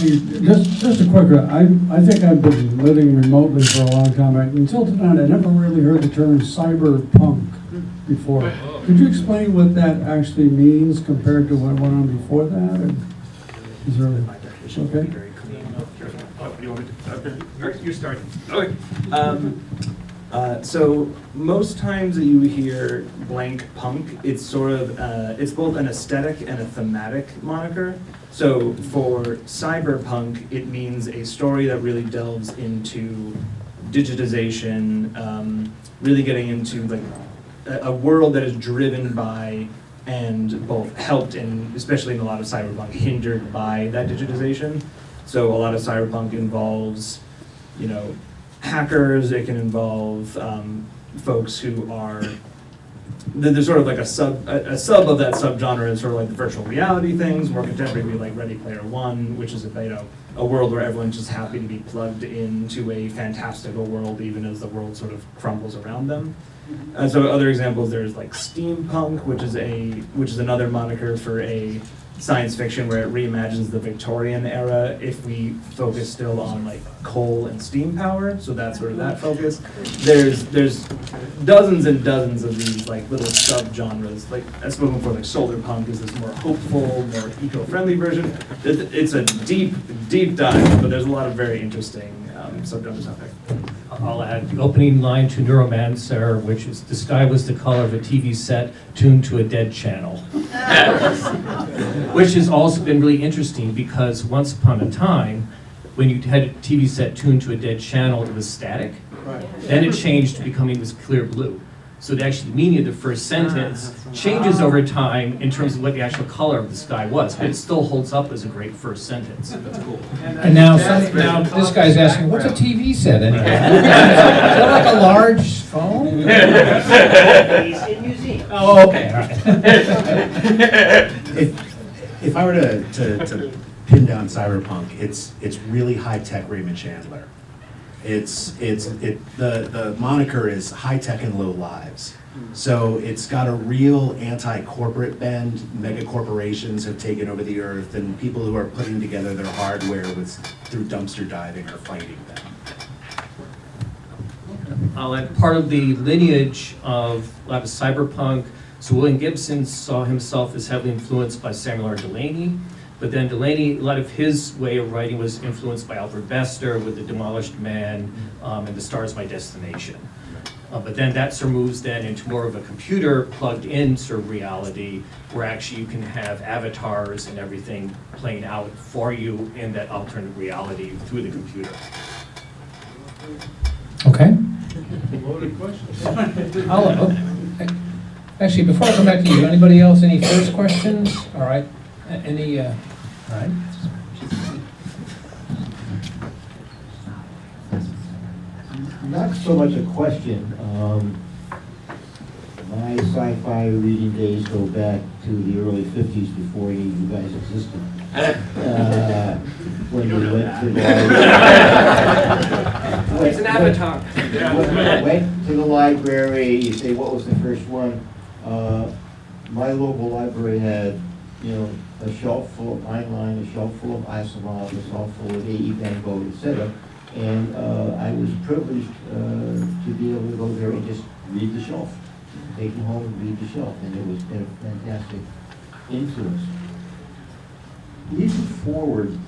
Speaker 14: Just a quick, I think I've been living remotely for a long time. Until tonight, I never really heard the term cyberpunk before. Could you explain what that actually means compared to what went on before that? Or is there, okay?
Speaker 4: You're starting. Okay. So most times that you hear blank punk, it's sort of, it's both an aesthetic and a thematic moniker. So for cyberpunk, it means a story that really delves into digitization, really getting into like a world that is driven by and both helped and especially in a lot of cyberpunk hindered by that digitization. So a lot of cyberpunk involves, hackers. It can involve folks who are. There's sort of like a sub of that subgenre is sort of like the virtual reality things. More contemporary, like Ready Player One, which is a world where everyone's just happy to be plugged into a fantastical world, even as the world sort of crumbles around them. So other examples, there's like steampunk, which is another moniker for a science fiction where it reimagines the Victorian era if we focus still on like coal and steam power, so that's sort of that focus. There's dozens and dozens of these like little sub-genres. Like I spoke before, like solar punk is this more hopeful, more eco-friendly version. It's a deep dive, but there's a lot of very interesting sub-genres out there.
Speaker 3: I'll add the opening line to Neuromancer, which is, the sky was the color of a TV set tuned to a dead channel. Which has also been really interesting because once upon a time, when you had a TV set tuned to a dead channel, it was static.
Speaker 13: Right.
Speaker 3: Then it changed to becoming this clear blue. So the actual meaning of the first sentence changes over time in terms of what the actual color of the sky was, but it still holds up as a great first sentence. That's cool.
Speaker 1: And now this guy's asking, what's a TV set anyway? Is that like a large phone?
Speaker 12: He's in museum.
Speaker 1: Oh, okay, all right.
Speaker 2: If I were to pin down Cyberpunk, it's really high-tech Raymond Chandler. The moniker is high-tech and low lives. So it's got a real anti-corporate bend. Mega corporations have taken over the earth, and people who are putting together their hardware through dumpster diving are fighting them.
Speaker 3: I'll add part of the lineage of a lot of cyberpunk. So William Gibson saw himself as heavily influenced by Samuel R. Delany, but then Delany, a lot of his way of writing was influenced by Alfred Bester with The Demolished Man and The Stars My Destination. But then that sort of moves then into more of a computer plugged in sort of reality where actually you can have avatars and everything playing out for you in that alternate reality through the computer.
Speaker 1: Okay.
Speaker 8: Loaded questions.
Speaker 1: Actually, before I come back to you, anybody else, any first questions? All right. All right.
Speaker 15: Not so much a question. My sci-fi reading days go back to the early 50s before any of you guys existed. When you went to the
Speaker 3: It's an avatar.
Speaker 15: went to the library, you say, what was the first one? My local library had, a shelf full of Heinlein, a shelf full of Asimov, a shelf full of A.E. Van Gogh, etc. And I was privileged to be able to go there and just read the shelf, take them home and read the shelf, and it was a fantastic influence. Moving forward,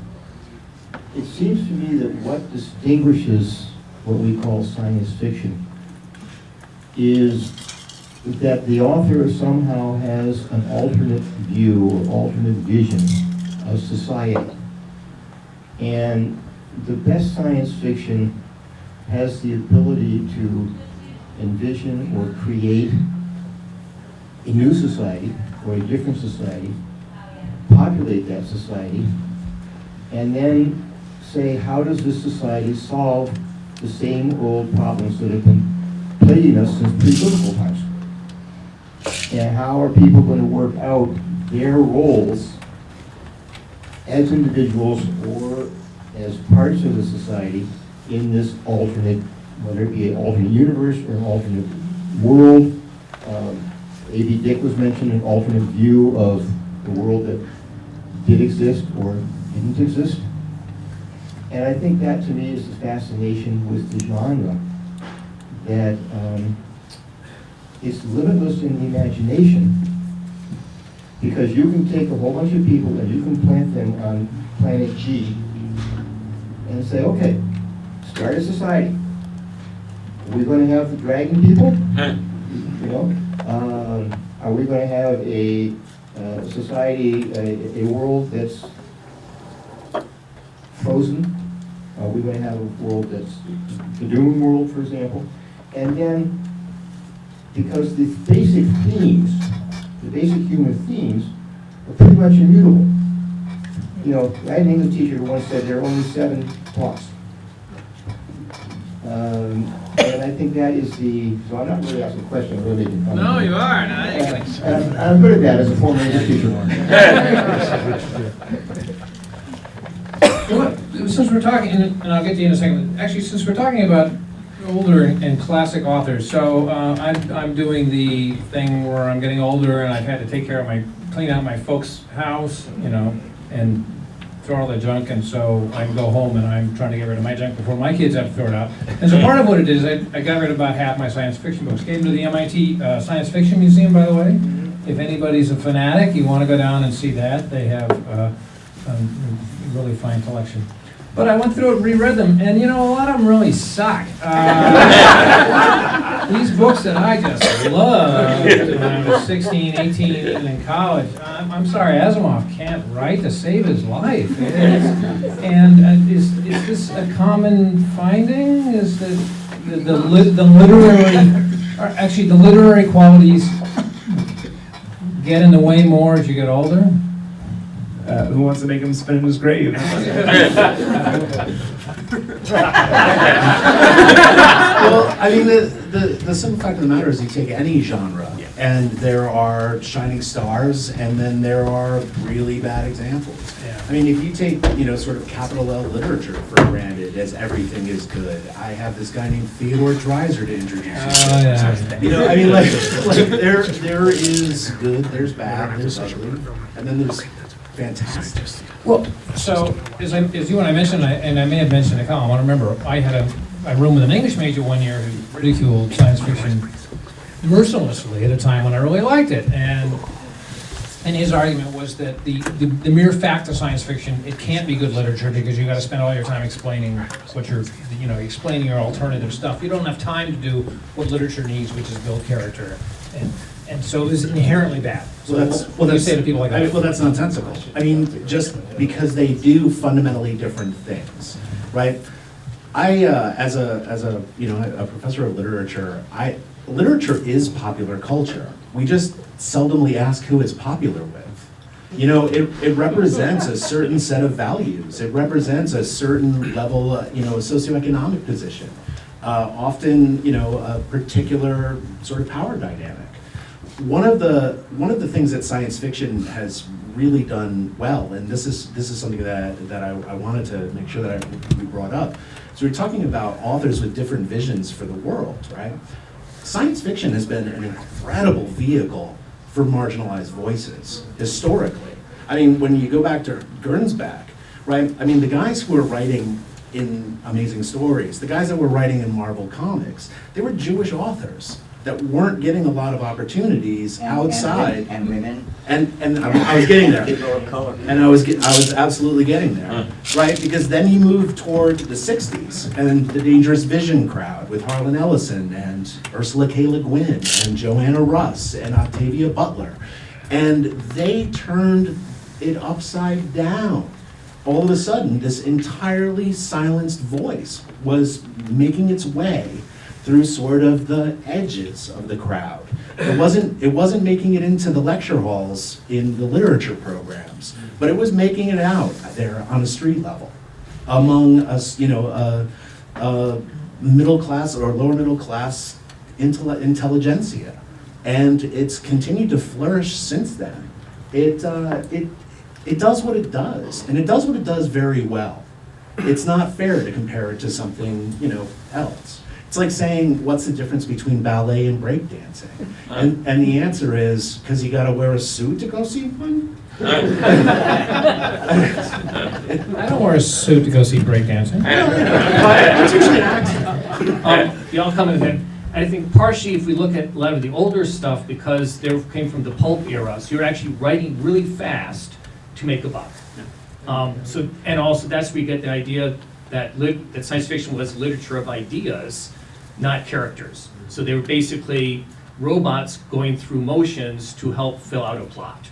Speaker 15: it seems to me that what distinguishes what we call science fiction is that the author somehow has an alternate view or alternate vision of society. And the best science fiction has the ability to envision or create a new society or a different society, populate that society, and then say, how does this society solve the same old problems that have been plaguing us since pre-biblical times? And how are people going to work out their roles as individuals or as parts of the society in this alternate, whether it be an alternate universe or an alternate world. A.B. Dick was mentioned, an alternate view of the world that did exist or didn't exist. And I think that to me is the fascination with the genre, that it's limitless in the imagination, because you can take a whole bunch of people and you can plant them on planet G and say, okay, start a society. Are we going to have the dragon people? Are we going to have a society, a world that's frozen? Are we going to have a world that's the Doom world, for example? And then, because the basic themes, the basic human themes, are pretty much immutable. I had an English teacher who once said there are only 7 plots. And I think that is so I'm not really asking a question, I'm really making fun of
Speaker 1: No,
Speaker 15: it.
Speaker 1: you are. No,
Speaker 15: I'm good at that as a former English teacher.
Speaker 1: Since we're talking, and I'll get to you in a second, actually, since we're talking about older and classic authors. So I'm doing the thing where I'm getting older and I've had to take care of clean out my folks' house, and throw all the junk, and so I go home and I'm trying to get rid of my junk before my kids have to throw it out. And so part of what it is, I got rid of about half my science fiction books. Gave them to the MIT Science Fiction Museum, by the way. If anybody's a fanatic, you want to go down and see that. They have a really fine collection. But I went through it and reread them, and a lot of them really suck. These books that I just loved when I was 16, 18, even in college, I'm sorry, Asimov can't write to save his life. Is this a common finding? Is that the literary qualities get in the way more as you get older?
Speaker 4: Who wants to make him spin in his grave?
Speaker 2: Well, I mean, the simple fact of the matter is you take any genre, and there are shining stars, and then there are really bad examples. I mean, if you take, sort of capital L literature for granted as everything is good, I have this guy named Theodore Dreiser to introduce you to. I mean, like there is good, there's bad, there's ugly, and then there's fantastic.
Speaker 1: Well, so as you and I mentioned, and I may have mentioned in a column, I remember I had a room with an English major one year who ridiculed science fiction mercilessly at a time when I really liked it, and his argument was that the mere fact of science fiction, it can't be good literature because you got to spend all your time explaining what you're, explaining your alternative stuff. You don't have time to do what literature needs, which is build character, and so it was inherently bad. So what do you say to people like that?
Speaker 2: Well, that's nonsensical. I mean, just because they do fundamentally different things, right? I, as a professor of literature, literature is popular culture. We just seldomly ask who it's popular with. It represents a certain set of values. It represents a certain level, a socioeconomic position. Often, a particular sort of power dynamic. One of the things that science fiction has really done well, and this is something that I wanted to make sure that we brought up. So we're talking about authors with different visions for the world, right? Science fiction has been an incredible vehicle for marginalized voices historically. I mean, when you go back to Gernsback, right? I mean, the guys who were writing in Amazing Stories, the guys that were writing in Marvel Comics, they were Jewish authors that weren't getting a lot of opportunities outside.
Speaker 12: And women.
Speaker 2: And I was getting there.
Speaker 12: People of color.
Speaker 2: And I was absolutely getting there, right? Because then you move toward the 60s and the Dangerous Vision crowd with Harlan Ellison and Ursula K. Le Guin and Joanna Russ and Octavia Butler. And they turned it upside down. All of a sudden, this entirely silenced voice was making its way through sort of the edges of the crowd. It wasn't making it into the lecture halls in the literature programs, but it was making it out there on a street level among us, middle class or lower middle class intelligentsia, and it's continued to flourish since then. It does what it does, and it does what it does very well. It's not fair to compare it to something else. It's like saying, what's the difference between ballet and breakdancing? And the answer is, because you got to wear a suit to go see one?
Speaker 1: I don't wear a suit to go see breakdancing.
Speaker 2: It's usually acting.
Speaker 3: Y'all comment then. I think partially if we look at a lot of the older stuff, because they came from the pulp era, so you're actually writing really fast to make a buck. And also that's where you get the idea that science fiction was literature of ideas, not characters. So they were basically robots going through motions to help fill out a plot.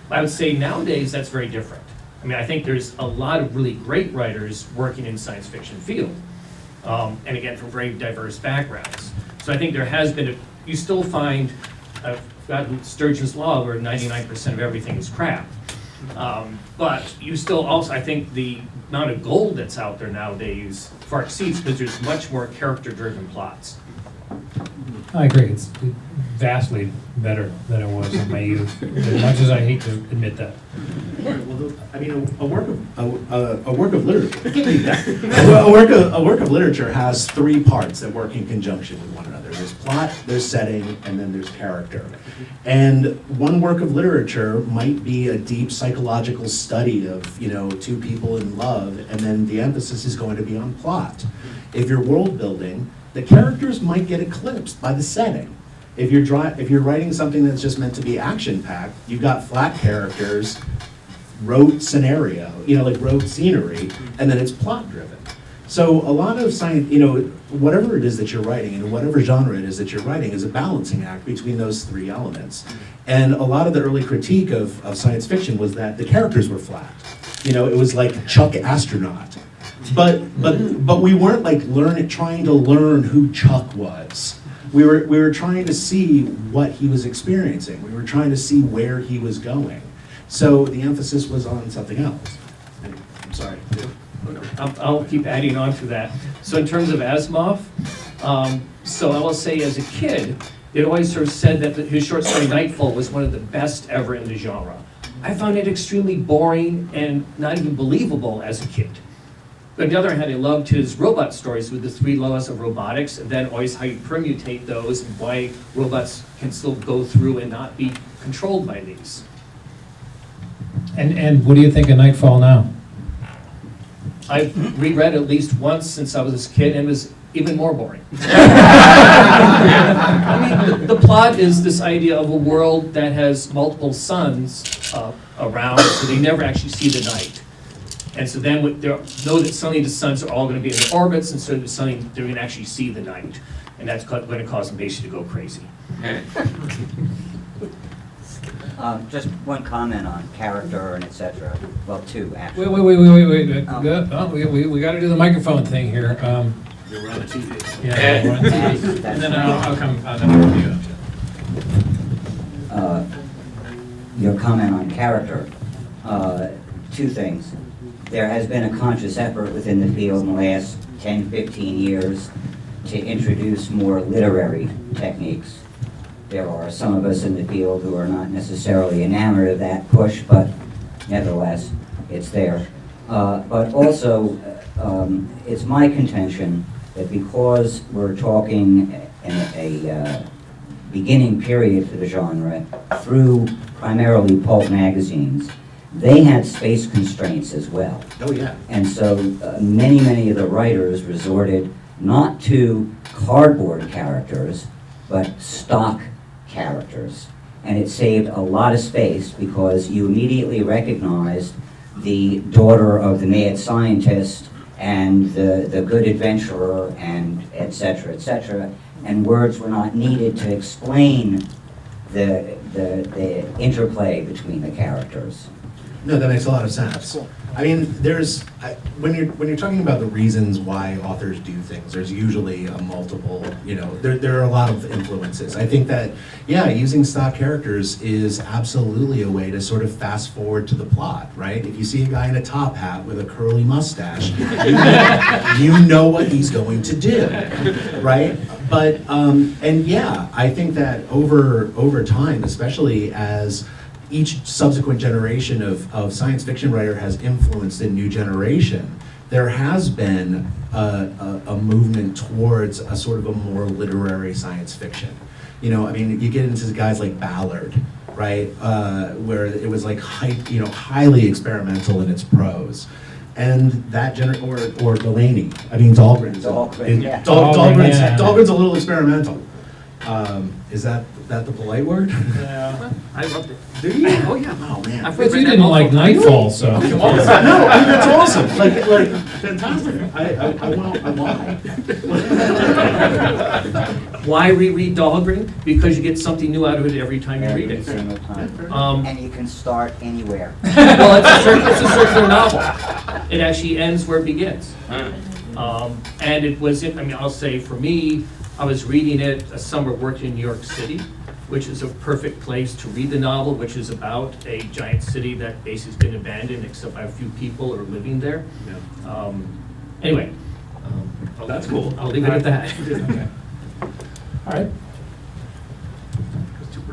Speaker 3: I would say nowadays that's very different. I mean, I think there's a lot of really great writers working in science fiction field, and again, from very diverse backgrounds. So I think there has been you still find, I've gotten Sturgeon's Law where 99% of everything is crap. But you still also, I think the amount of gold that's out there nowadays far exceeds because there's much more character-driven plots.
Speaker 1: I agree, it's vastly better than it was in my youth, as much as I hate to admit that.
Speaker 2: Well, I mean, a work of literature. a work of literature has three parts that work in conjunction with one another. There's plot, there's setting, and then there's character. And one work of literature might be a deep psychological study of, you know, two people in love, and then the emphasis is going to be on plot. If you're world building, the characters might get eclipsed by the setting. If you're writing something that's just meant to be action-packed, you've got flat characters, rote scenario, you know, like rote scenery, and then it's plot-driven. So a lot of science, you know, whatever it is that you're writing, and whatever genre it is that you're writing, is a balancing act between those three elements. And a lot of the early critique of science fiction was that the characters were flat. You know, it was like Chuck Astronaut. But we weren't like trying to learn who Chuck was. We were trying to see what he was experiencing. We were trying to see where he was going. So the emphasis was on something else. I'm sorry.
Speaker 3: I'll keep adding on to that. So in terms of Asimov, so I will say as a kid, it always sort of said that his short story Nightfall was one of the best ever in the genre. I found it extremely boring and not even believable as a kid. On the other hand, I loved his robot stories with the 3 laws of robotics, and then always how you permutate those and why robots can still go through and not be controlled by these.
Speaker 1: And what do you think of Nightfall now?
Speaker 3: I've reread at least once since I was a kid, and it was even more boring. I mean, the plot is this idea of a world that has multiple suns around, so they never actually see the night. And so then they know that suddenly the suns are all going to be in their orbits, and so suddenly they're going to actually see the night. And that's going to cause them basically to go crazy.
Speaker 12: Just one comment on character and et cetera. Well, two, actually.
Speaker 1: Wait. We got to do the microphone thing here.
Speaker 2: We're on the TV.
Speaker 1: Yeah, we're on TV. And then I'll come to you.
Speaker 12: Your comment on character. Two things. There has been a conscious effort within the field in the last 10, 15 years to introduce more literary techniques. There are some of us in the field who are not necessarily enamored of that push, but nevertheless, it's there. But also, it's my contention that because we're talking in a beginning period for the genre through primarily pulp magazines, they had space constraints as well.
Speaker 2: Oh, yeah.
Speaker 12: And so many of the writers resorted not to cardboard characters, but stock characters. And it saved a lot of space because you immediately recognized the daughter of the mad scientist and the good adventurer and et cetera, and words were not needed to explain the interplay between the characters.
Speaker 2: No, that makes a lot of sense. I mean, when you're talking about the reasons why authors do things, there's usually a multiple, you know, there are a lot of influences. I think that, yeah, using stock characters is absolutely a way to sort of fast forward to the plot, right? If you see a guy in a top hat with a curly mustache, you know what he's going to do, right? But, and yeah, I think that over time, especially as each subsequent generation of science fiction writer has influenced a new generation, there has been a movement towards a sort of a more literary science fiction. You know, I mean, you get into guys like Ballard, right, where it was like highly experimental in its prose. And that or Delaney, I mean Dahlgren's. Dahlgren's a little experimental. Is that the polite word?
Speaker 1: Yeah.
Speaker 3: I loved it.
Speaker 2: Do you? Oh yeah. Oh man.
Speaker 1: But you didn't like Nightfall, so.
Speaker 2: No, I mean that's awesome. Like fantastic.
Speaker 3: Why reread Dahlgren? Because you get something new out of it every time you read it.
Speaker 12: Single time. And you can start anywhere.
Speaker 3: Well, it's a circular novel. It actually ends where it begins. And it was, I'll say for me, I was reading it a summer working in New York City, which is a perfect place to read the novel, which is about a giant city that basically has been abandoned except by a few people who are living there. Yeah. Anyway,
Speaker 2: that's cool.
Speaker 3: I'll leave it at that.
Speaker 1: Okay. All right.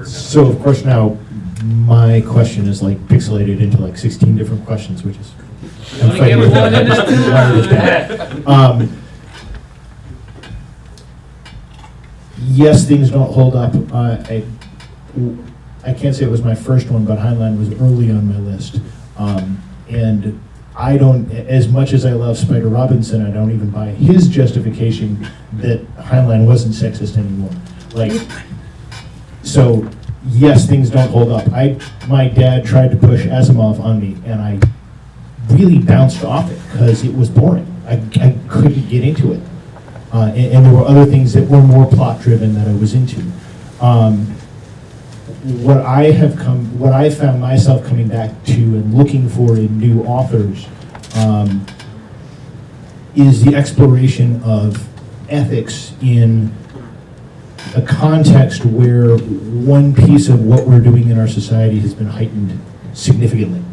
Speaker 7: So of course now, my question is like pixelated into like 16 different questions, which is. I'm
Speaker 1: Only
Speaker 7: fighting
Speaker 1: give
Speaker 7: with
Speaker 1: one
Speaker 7: that.
Speaker 1: at a
Speaker 7: Wire this down. Yes, things don't hold up. I can't say it was my first one, but Heinlein was early on my list. And I don't, as much as I love Spider Robinson, I don't even buy his justification that Heinlein wasn't sexist anymore. Like, so yes, things don't hold up. My dad tried to push Asimov on me, and I really bounced off it because it was boring. I couldn't get into it. And there were other things that were more plot driven that I was into. What I found myself coming back to and looking for in new authors is the exploration of ethics in a context where one piece of what we're doing in our society has been heightened significantly.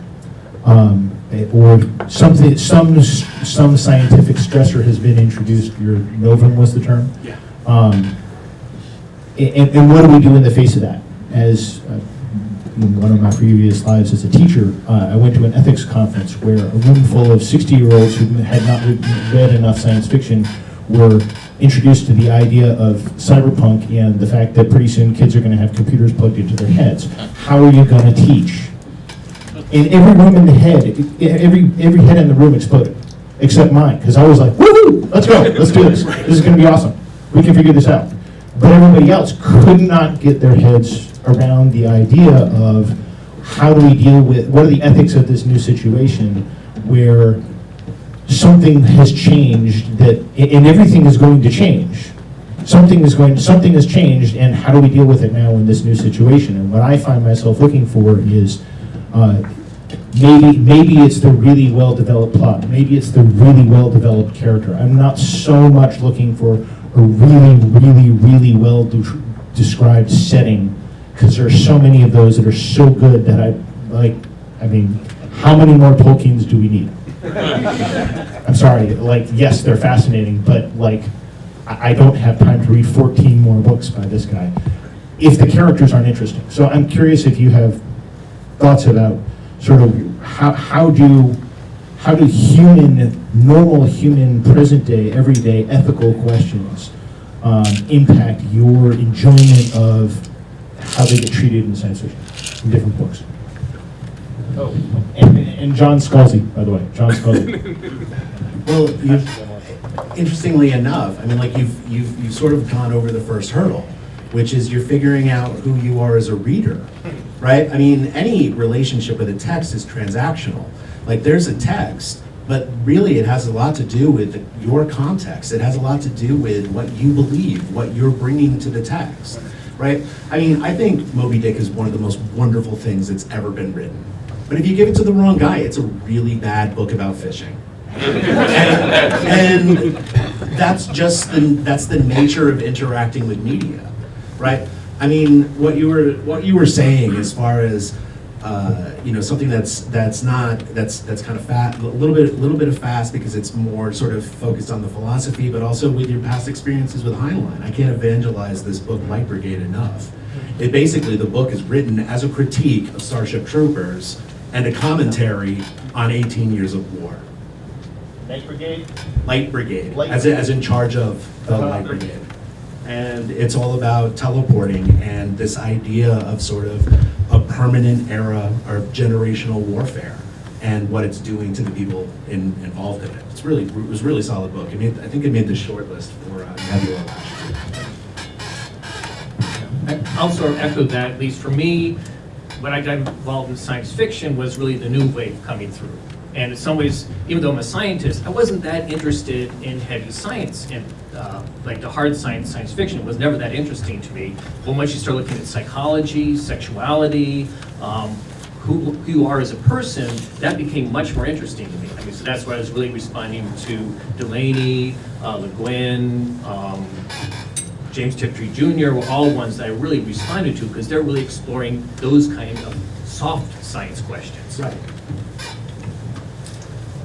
Speaker 7: Or something, some scientific stressor has been introduced. Your novum was the term.
Speaker 3: Yeah.
Speaker 7: And what do we do in the face of that? As in one of my previous lives as a teacher, I went to an ethics conference where a room full of 60-year-olds who had not read enough science fiction were introduced to the idea of cyberpunk and the fact that pretty soon kids are going to have computers plugged into their heads. How are you going to teach? And every room in the head, every head in the room exploded, except mine, because I was like, woohoo, let's go, let's do this. This is going to be awesome. We can figure this out. But everybody else could not get their heads around the idea of how do we deal with, what are the ethics of this new situation where something has changed that, and everything is going to change. Something has changed, and how do we deal with it now in this new situation? And what I find myself looking for is maybe it's the really well-developed plot. Maybe it's the really well-developed character. I'm not so much looking for a really well-described setting, because there are so many of those that are so good that I mean, how many more Tolkiens do we need? I'm sorry, like, yes, they're fascinating, but like, I don't have time to read 14 more books by this guy if the characters aren't interesting. So I'm curious if you have thoughts about sort of how do normal human, present day, everyday ethical questions impact your enjoyment of how they get treated in science fiction in different books?
Speaker 9: Oh.
Speaker 7: And John Scalzi, by the way, John Scalzi.
Speaker 2: Well, interestingly enough, I mean, like you've sort of gone over the first hurdle, which is you're figuring out who you are as a reader, right? I mean, any relationship with a text is transactional. Like, there's a text, but really it has a lot to do with your context. It has a lot to do with what you believe, what you're bringing to the text, right? I mean, I think Moby Dick is one of the most wonderful things that's ever been written. But if you give it to the wrong guy, it's a really bad book about fishing. and that's the nature of interacting with media, right? I mean, what you were saying as far as something that's kind of fast, a little bit of fast because it's more sort of focused on the philosophy, but also with your past experiences with Heinlein. I can't evangelize this book, Light Brigade, enough. The book is written as a critique of Starship Troopers and a commentary on 18 Years of War.
Speaker 15: Light Brigade?
Speaker 2: Light Brigade, as in charge of the Light Brigade. And it's all about teleporting and this idea of sort of a permanent era of generational warfare and what it's doing to the people involved in it. It was a really solid book. I think it made the short list for Nebula last year.
Speaker 1: I'll sort of echo that. At least for me, when I got involved in science fiction was really the new wave coming through. And in some ways, even though I'm a scientist, I wasn't that interested in heavy science and like the hard science fiction was never that interesting to me. But once you start looking at psychology, sexuality, who you are as a person, that became much more interesting to me. I mean, so that's why I was really responding to Delaney, Le Guin, James Tiptree Jr. were all ones that I really responded to because they're really exploring those kind of soft science questions.
Speaker 7: Right.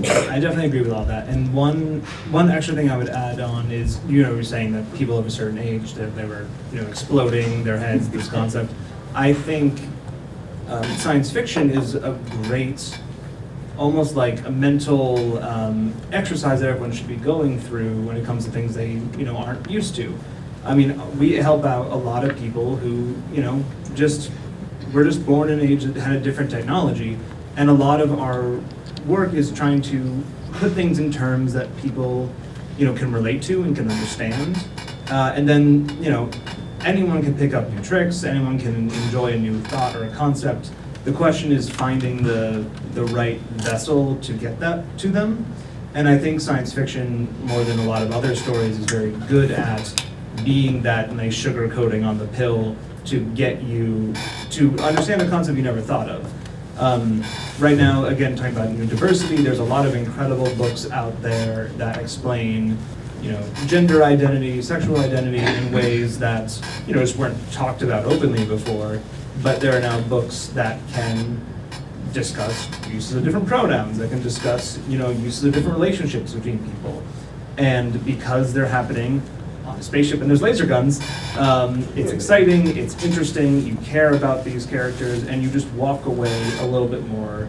Speaker 4: I definitely agree with all that. And one extra thing I would add on is, you were saying that people of a certain age, that they were, exploding their heads, this concept. I think science fiction is a great, almost like a mental exercise that everyone should be going through when it comes to things they aren't used to. I mean, we help out a lot of people who we're just born in an age that had a different technology, and a lot of our work is trying to put things in terms that people can relate to and can understand, and then anyone can pick up new tricks, anyone can enjoy a new thought or a concept. The question is finding the right vessel to get that to them. And I think science fiction, more than a lot of other stories, is very good at being that nice sugar coating on the pill to get you to understand a concept you never thought of. Right now, again, talking about new diversity, there's a lot of incredible books out there that explain gender identity, sexual identity in ways that, just weren't talked about openly before, but there are now books that can discuss uses of different pronouns, that can discuss, uses of different relationships between people. And because they're happening on a spaceship and there's laser guns, it's exciting, it's interesting, you care about these characters, and you just walk away a little bit more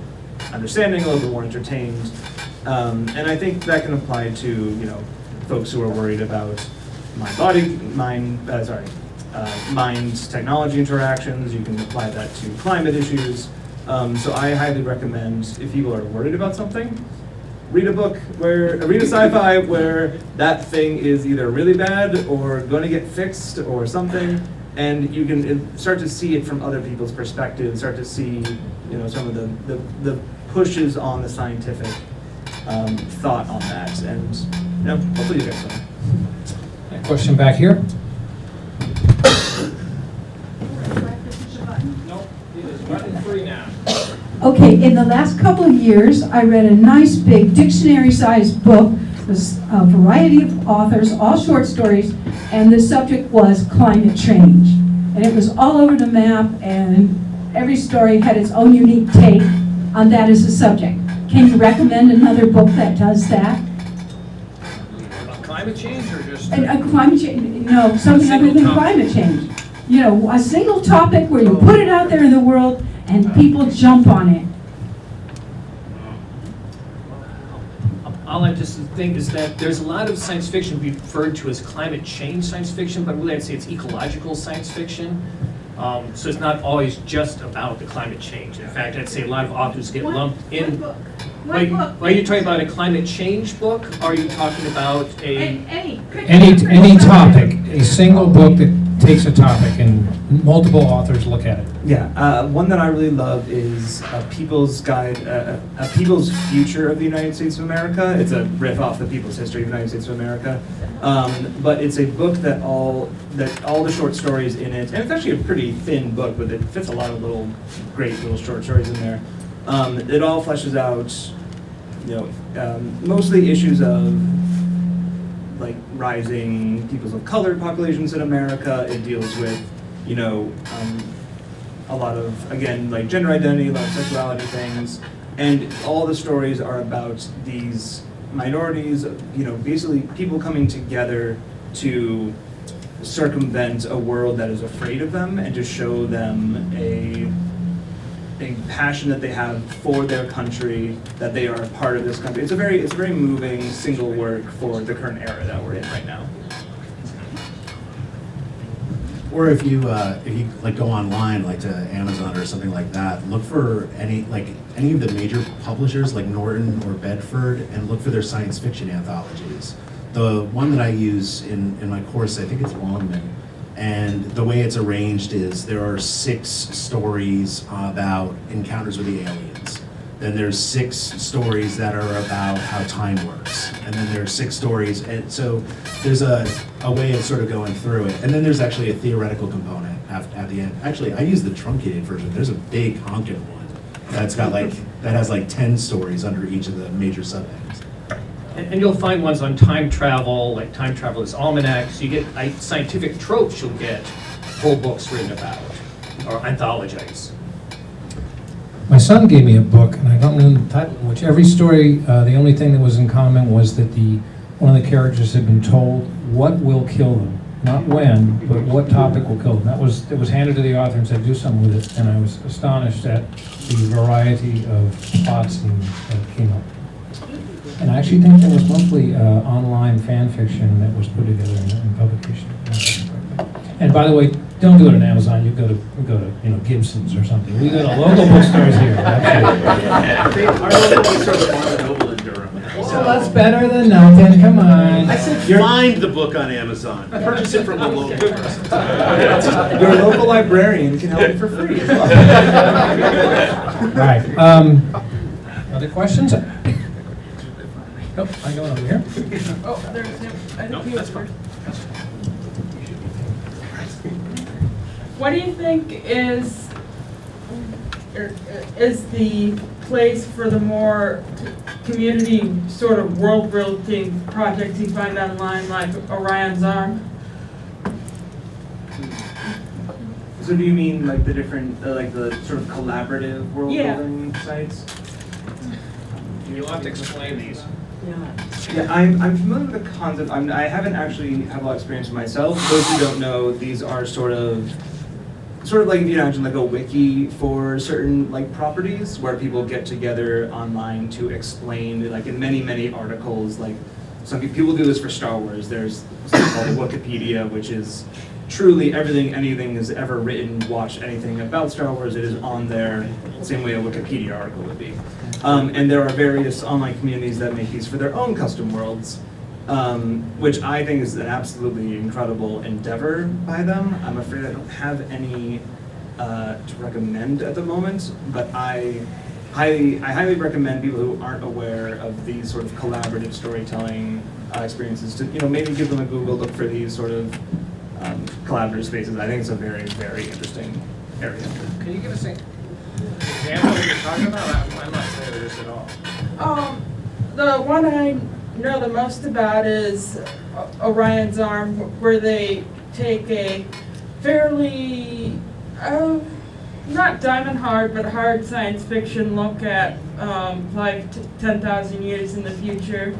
Speaker 4: understanding, a little bit more entertained. And I think that can apply to, folks who are worried about mind-technology interactions. You can apply that to climate issues. So I highly recommend, if people are worried about something, read a sci-fi where that thing is either really bad or going to get fixed or something, and you can start to see it from other people's perspectives, start to see, some of the pushes on the scientific thought on that, and hopefully you guys will.
Speaker 1: Question back here?
Speaker 6: Nope,
Speaker 1: it is button free now.
Speaker 16: Okay, in the last couple of years, I read a nice big dictionary-sized book. It was a variety of authors, all short stories, and the subject was climate change. And it was all over the map, and every story had its own unique take on that as a subject. Can you recommend another book that does that?
Speaker 1: About climate change or just?
Speaker 16: Climate change, no, something other than climate change. A single topic where you put it out there in the world and people jump on it.
Speaker 3: All I just think is that there's a lot of science fiction referred to as climate change science fiction, but really I'd say it's ecological science fiction. So it's not always just about the climate change. In fact, I'd say a lot of authors get lumped in. Are you talking about a climate change book? Or are you talking about
Speaker 1: Any topic, a single book that takes a topic and multiple authors look at it.
Speaker 4: Yeah, one that I really love is A People's Guide, A People's Future of the United States of America. It's a riff off the People's History of the United States of America. But it's a book that all the short stories in it, and it's actually a pretty thin book, but it fits a lot of great little short stories in there. It all fleshes out, mostly issues of like rising peoples of color populations in America. It deals with, a lot of, again, like gender identity, a lot of sexuality things, and all the stories are about these minorities, basically people coming together to circumvent a world that is afraid of them and to show them a passion that they have for their country, that they are a part of this country. It's a very moving single work for the current era that we're in right now.
Speaker 2: Or if you like go online, like to Amazon or something like that, look for any of the major publishers like Norton or Bedford, and look for their science fiction anthologies. The one that I use in my course, I think it's Longman, and the way it's arranged is there are 6 stories about encounters with the aliens. Then there's 6 stories that are about how time works. And then there's 6 stories, and so there's a way of sort of going through it. And then there's actually a theoretical component at the end. Actually, I use the truncated version. There's a big honking one that's got that has 10 stories under each of the major subheadings.
Speaker 3: And you'll find ones on time travel, like Time Traveler's Almanac. So you get scientific tropes, you'll get whole books written about, or anthologies.
Speaker 1: My son gave me a book, and I don't know the title, in which every story, the only thing that was in common was that one of the characters had been told what will kill them. not when, but what topic will kill them. It was handed to the author and said, do something with it, and I was astonished at the variety of plots that came up. And I actually think there was mostly online fan fiction that was put together in publication. And by the way, don't do it on Amazon. You go to Gibson's or something. We go to local bookstores here. Absolutely.
Speaker 4: Our local bookstore is Barnes and Noble in Durham.
Speaker 1: So that's better than nothing. Come on.
Speaker 2: I said find the book on Amazon. Purchase it from a local person.
Speaker 4: Your local librarian can help you for free as well.
Speaker 1: Right. Other questions? Oh, I'm going over here.
Speaker 6: Oh, there's him. I think he was first. What do you think is the place for the more community sort of world building projects you find online, like Orion's Arm?
Speaker 4: So do you mean like the different, like the sort of collaborative world building sites?
Speaker 1: You'll have to explain these.
Speaker 4: Yeah, I'm familiar with the concept. I haven't actually had a lot of experience myself. Those who don't know, these are sort of like if you imagine like a wiki for certain like properties where people get together online to explain, like in many articles. Like some people do this for Star Wars. There's something called Wikipedia, which is truly anything is ever written, watched, anything about Star Wars, it is on there, same way a Wikipedia article would be. And there are various online communities that make these for their own custom worlds, which I think is an absolutely incredible endeavor by them. I'm afraid I don't have any to recommend at the moment, but I highly recommend people who aren't aware of these sort of collaborative storytelling experiences to maybe give them a Google, look for these sort of collaborative spaces. I think it's a very, very interesting area.
Speaker 1: Can you give us an example of what you're talking about? I'm not familiar with this at all.
Speaker 6: The one I know the most about is Orion's Arm, where they take a fairly, not diamond hard, but hard science fiction look at life 10,000 years in the future.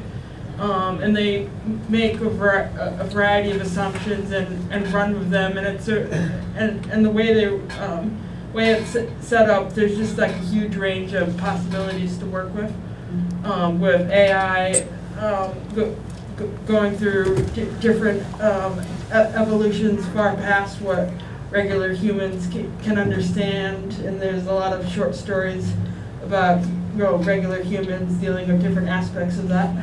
Speaker 6: And they make a variety of assumptions and run with them, and it's and the way it's set up, there's just like a huge range of possibilities to work with AI going through different evolutions far past what regular humans can understand, and there's a lot of short stories about regular humans dealing with different aspects of that.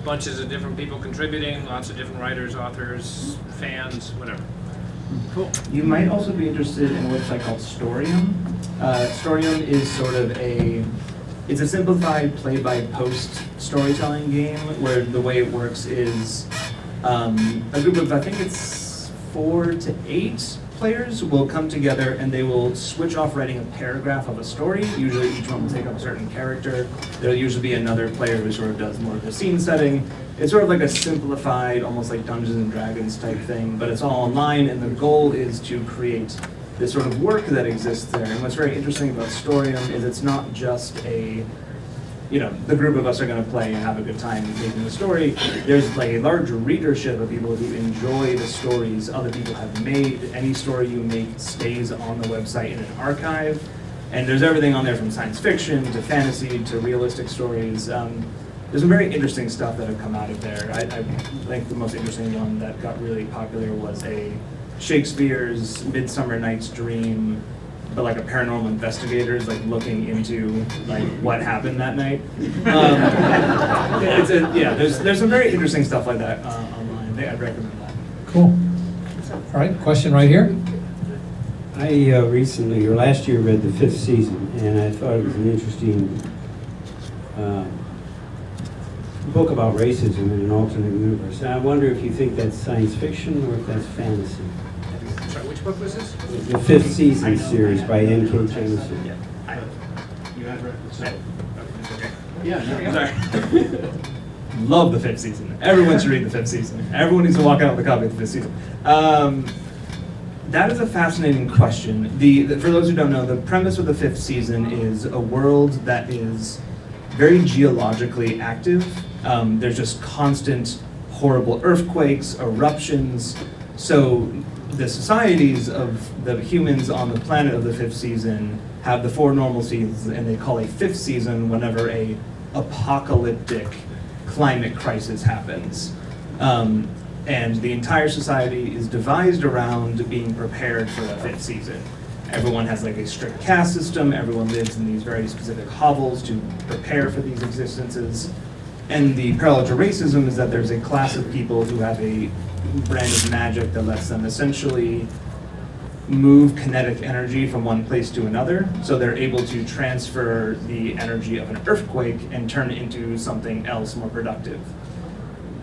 Speaker 1: Bunches of different people contributing, lots of different writers, authors, fans, whatever. Cool.
Speaker 4: You might also be interested in a website called Storium. Storium is sort of it's a simplified play-by-post storytelling game where the way it works is a group of, I think it's 4 to 8 players will come together and they will switch off writing a paragraph of a story. Usually each one will take up a certain character. There'll usually be another player who sort of does more of the scene setting. It's sort of like a simplified, almost like Dungeons and Dragons type thing, but it's all online, and the goal is to create this sort of work that exists there. And what's very interesting about Storium is it's not just the group of us are going to play and have a good time making the story. There's like a large readership of people who enjoy the stories other people have made. Any story you make stays on the website in an archive. And there's everything on there from science fiction to fantasy to realistic stories. There's some very interesting stuff that have come out of there. I think the most interesting one that got really popular was a Shakespeare's Midsummer Night's Dream, but like a paranormal investigator's like looking into like what happened that night. There's some very interesting stuff like that online. I'd recommend that.
Speaker 1: Cool. All right, question right here.
Speaker 17: I recently, or last year, read the 5th season, and I thought it was an interesting book about racism in an alternate universe. And I wonder if you think that's science fiction or if that's fantasy.
Speaker 1: Sorry, which book was this?
Speaker 17: The 5th season series by N.K. Jemisin.
Speaker 4: You had read it, so. Okay. Yeah, sorry. Love the 5th season. Everyone should read the 5th season. Everyone needs to walk out with a copy of the 5th season. That is a fascinating question. For those who don't know, the premise of the 5th season is a world that is very geologically active. There's just constant horrible earthquakes, eruptions, So the societies of the humans on the planet of the 5th season have the 4 normal seasons, and they call a 5th season whenever a apocalyptic climate crisis happens. And the entire society is devised around being prepared for the 5th season. Everyone has like a strict caste system, everyone lives in these very specific hovels to prepare for these existences. And the parallel to racism is that there's a class of people who have a brand of magic that lets them essentially move kinetic energy from one place to another. So they're able to transfer the energy of an earthquake and turn it into something else more productive.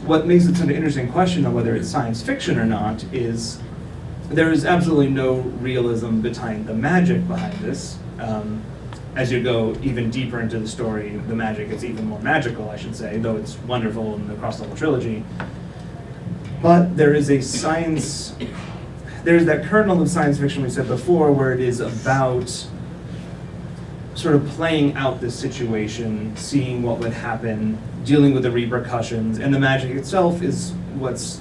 Speaker 4: What makes it such an interesting question of whether it's science fiction or not is there is absolutely no realism behind the magic behind this. As you go even deeper into the story, the magic is even more magical, I should say, though it's wonderful in the Cross-Level trilogy. But there is a science, there's that kernel of science fiction we said before where it is about sort of playing out this situation, seeing what would happen, dealing with the repercussions, and the magic itself is what's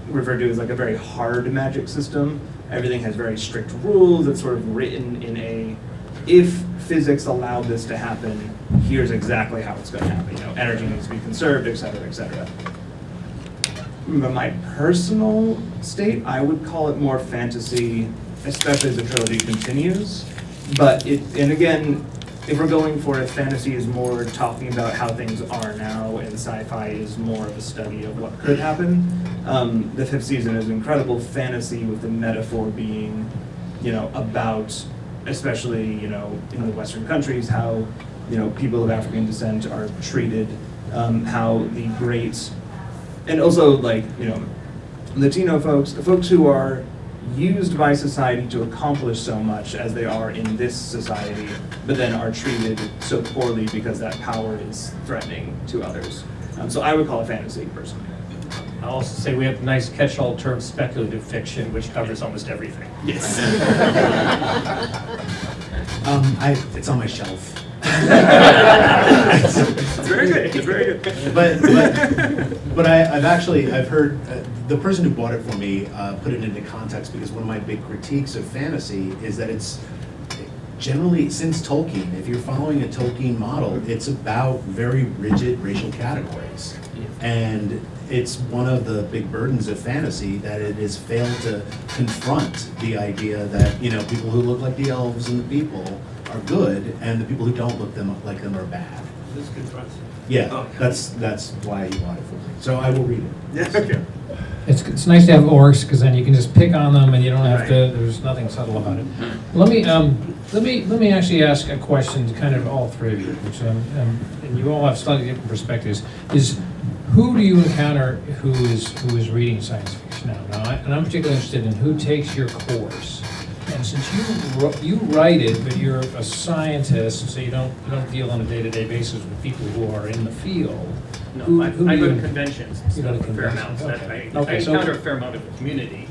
Speaker 4: referred to as like a very hard magic system. Everything has very strict rules. It's sort of written in a, if physics allowed this to happen, here's exactly how it's going to happen. You know, energy needs to be conserved, et cetera, et cetera. But my personal state, I would call it more fantasy, especially as the trilogy continues. But and again, if we're going for it, fantasy is more talking about how things are now, and sci-fi is more of a study of what could happen. The 5th season is incredible fantasy, with the metaphor being, you know, about, especially, you know, in the Western countries, how, you know, people of African descent are treated, how the great, and also like, you know, Latino folks, the folks who are used by society to accomplish so much as they are in this society, but then are treated so poorly because that power is threatening to others. So I would call it fantasy, personally.
Speaker 3: I'll also say we have a nice catch-all term, speculative fiction, which covers almost everything.
Speaker 4: Yes.
Speaker 2: It's on my shelf.
Speaker 4: It's very good. It's very good.
Speaker 2: But I've heard the person who bought it for me put it into context, because one of my big critiques of fantasy is that it's generally, since Tolkien, if you're following a Tolkien model, it's about very rigid racial categories. And it's one of the big burdens of fantasy that it has failed to confront the idea that, you know, people who look like the elves and the people are good, and the people who don't look like them are bad.
Speaker 5: This confronts it.
Speaker 2: Yeah, that's why you bought it for me. So I will read it.
Speaker 4: Yeah, okay.
Speaker 1: It's nice to have orcs, because then you can just pick on them and you don't have to, there's nothing subtle about it. Let me actually ask a question to kind of all three of you, which, and you all have slightly different perspectives, is who do you encounter who is reading science fiction now? And I'm particularly interested in who takes your course. And since you write it, but you're a scientist, so you don't deal on a day-to-day basis with people who are in the field.
Speaker 3: No, I go to
Speaker 1: you-
Speaker 3: conventions,
Speaker 1: You go to
Speaker 3: a fair amount,
Speaker 1: conventions,
Speaker 3: so
Speaker 1: okay.
Speaker 3: I
Speaker 1: Okay, so-
Speaker 3: encounter a fair amount of the community.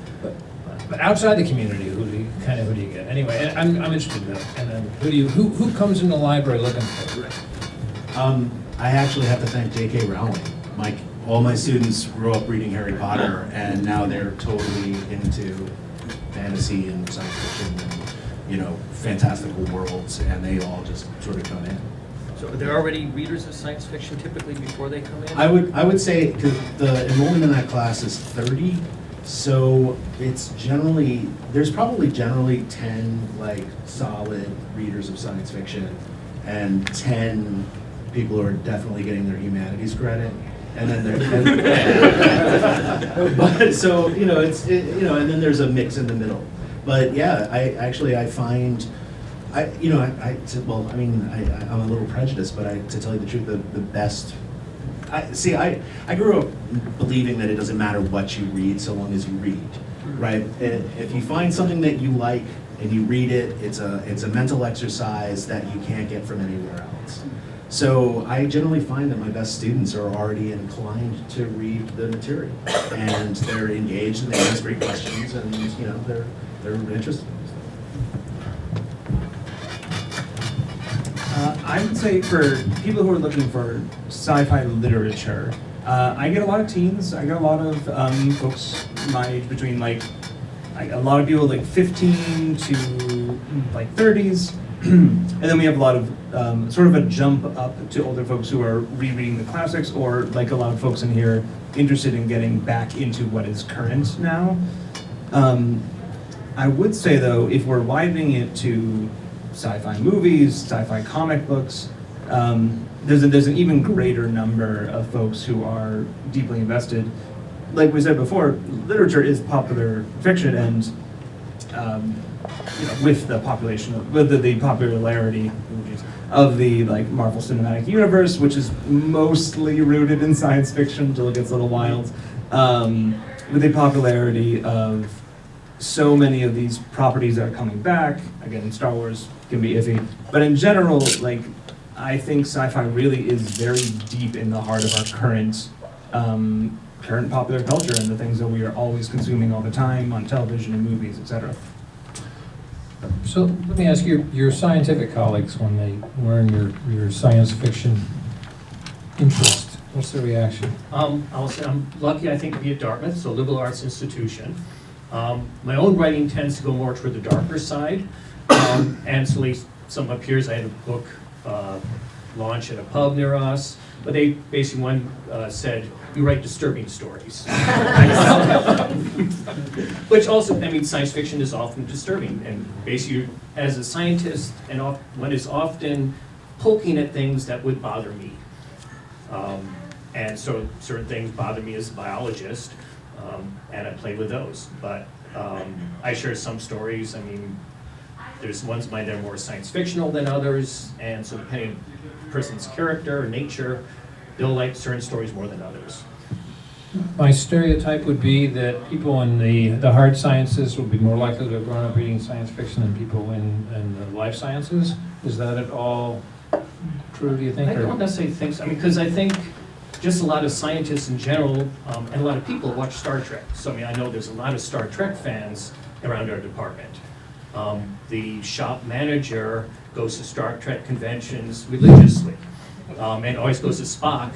Speaker 1: But outside the community, who do you get? Anyway, I'm interested in that. And then who comes in the library looking for it?
Speaker 2: I actually have to thank J.K. Rowling. All my students grew up reading Harry Potter, and now they're totally into fantasy and science fiction and, you know, fantastical worlds, and they all just sort of come in.
Speaker 3: So are there already readers of science fiction typically before they come in?
Speaker 2: I would say, because the enrollment in that class is 30, so it's there's probably generally 10 like solid readers of science fiction, and 10 people who are definitely getting their humanities credit. And then but so, you know, and then there's a mix in the middle. But yeah, I find, I'm a little prejudiced, but to tell you the truth, the best, I grew up believing that it doesn't matter what you read so long as you read, right? If you find something that you like and you read it, it's a mental exercise that you can't get from anywhere else. So I generally find that my best students are already inclined to read the material, and they're engaged and they ask great questions, and you know they're interested.
Speaker 4: I would say for people who are looking for sci-fi literature, I get a lot of teens. I get a lot of folks my age between like a lot of people like 15 to like 30s, and then we have a lot of sort of a jump up to older folks who are rereading the classics, or like a lot of folks in here interested in getting back into what is current now. I would say though, if we're widening it to sci-fi movies, sci-fi comic books, there's an even greater number of folks who are deeply invested. Like we said before, literature is popular fiction, and with the population, with the popularity of the like Marvel Cinematic Universe, which is mostly rooted in science fiction until it gets a little wild, with the popularity of so many of these properties that are coming back. Again, Star Wars can be iffy, but in general, like I think sci-fi really is very deep in the heart of our current popular culture and the things that we are always consuming all the time on television and movies, etc.
Speaker 1: So let me ask you, your scientific colleagues, when they learn your science fiction interest, what's their reaction?
Speaker 3: I'll say I'm lucky, I think, to be at Dartmouth, so liberal arts institution. My own writing tends to go more toward the darker side, and so at least some of my peers, I had a book launch at a pub near us, but they basically, one said, you write disturbing stories. Which also, I mean, science fiction is often disturbing, and basically, as a scientist, and one is often poking at things that would bother me. And so certain things bother me as a biologist, and I play with those. But I share some stories. I mean, there's ones of mine that are more science fictional than others, and so depending on the person's character or nature, they'll like certain stories more than others.
Speaker 1: My stereotype would be that people in the hard sciences would be more likely to have grown up reading science fiction than people in the life sciences. Is that at all true, do you think?
Speaker 3: I don't necessarily think so. I mean, because I think just a lot of scientists in general, and a lot of people watch Star Trek. So I mean, I know there's a lot of Star Trek fans around our department. The shop manager goes to Star Trek conventions religiously, and always goes to Spock.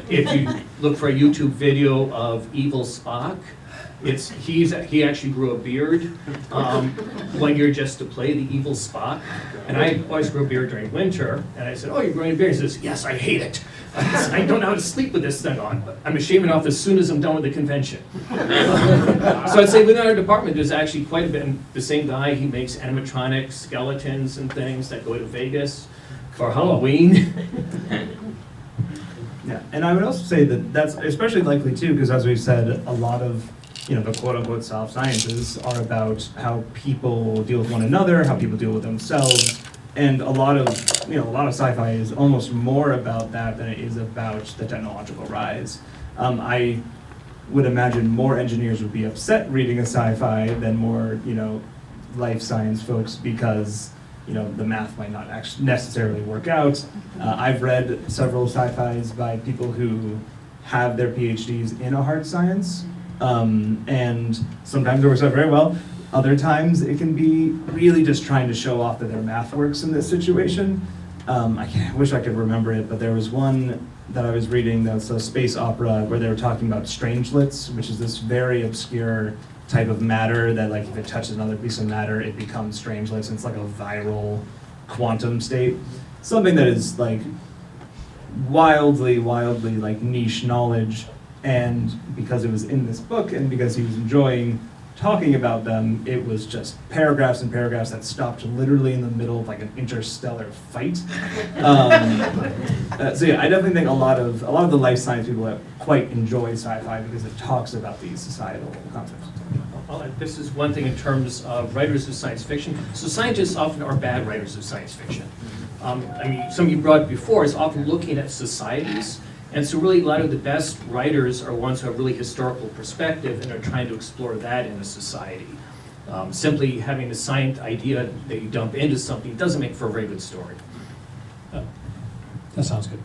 Speaker 3: If you look for a YouTube video of evil Spock, he actually grew a beard 1 year just to play the evil Spock. And I always grew a beard during winter, and I said, "Oh, you're growing a beard?" He says, "Yes, I hate it. I don't know how to sleep with this thing on. I'm gonna shave it off as soon as I'm done with the convention." So I'd say within our department, there's actually quite a bit. And the same guy, he makes animatronic skeletons and things that go to Vegas for Halloween.
Speaker 4: Yeah, and I would also say that that's especially likely too, because as we've said, a lot of the quote-unquote soft sciences are about how people deal with one another, how people deal with themselves, and a lot of sci-fi is almost more about that than it is about the technological rise. I would imagine more engineers would be upset reading a sci-fi than more life science folks, because the math might not actually necessarily work out. I've read several sci-fis by people who have their PhDs in a hard science, and sometimes it works out very well. Other times it can be really just trying to show off that their math works in this situation. I wish I could remember it, but there was one that I was reading that's a space opera where they were talking about strangelets, which is this very obscure type of matter that, like, if it touches another piece of matter, it becomes strangelets, and it's like a viral quantum state. Something that is like wildly like niche knowledge, and because it was in this book and because he was enjoying talking about them, it was just paragraphs and paragraphs that stopped literally in the middle of like an interstellar fight. So yeah, I definitely think a lot of the life science people quite enjoy sci-fi because it talks about these societal concepts.
Speaker 3: This is one thing in terms of writers of science fiction. So scientists often are bad writers of science fiction. I mean, some of you brought before is often looking at societies. And so really a lot of the best writers are ones who have really historical perspective and are trying to explore that in a society. Simply having a science idea that you dump into something doesn't make for a very good story.
Speaker 1: That sounds good.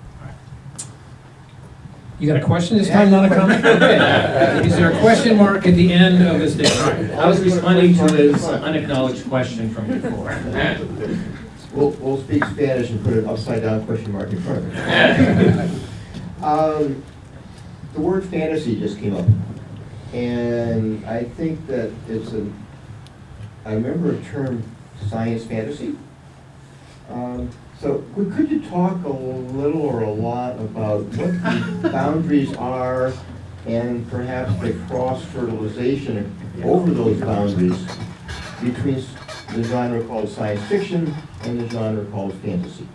Speaker 1: You got a question this time, not a comment? Okay. Is there a question mark at the end of his statement?
Speaker 3: I was responding to his unacknowledged question from before.
Speaker 15: We'll speak Spanish and put an upside down question mark in front of it. The word fantasy just came up. And I think that I remember a term, science fantasy. So could you talk a little or a lot about what the boundaries are and perhaps the cross-fertilization over those boundaries between the genre called science fiction and the genre called fantasy?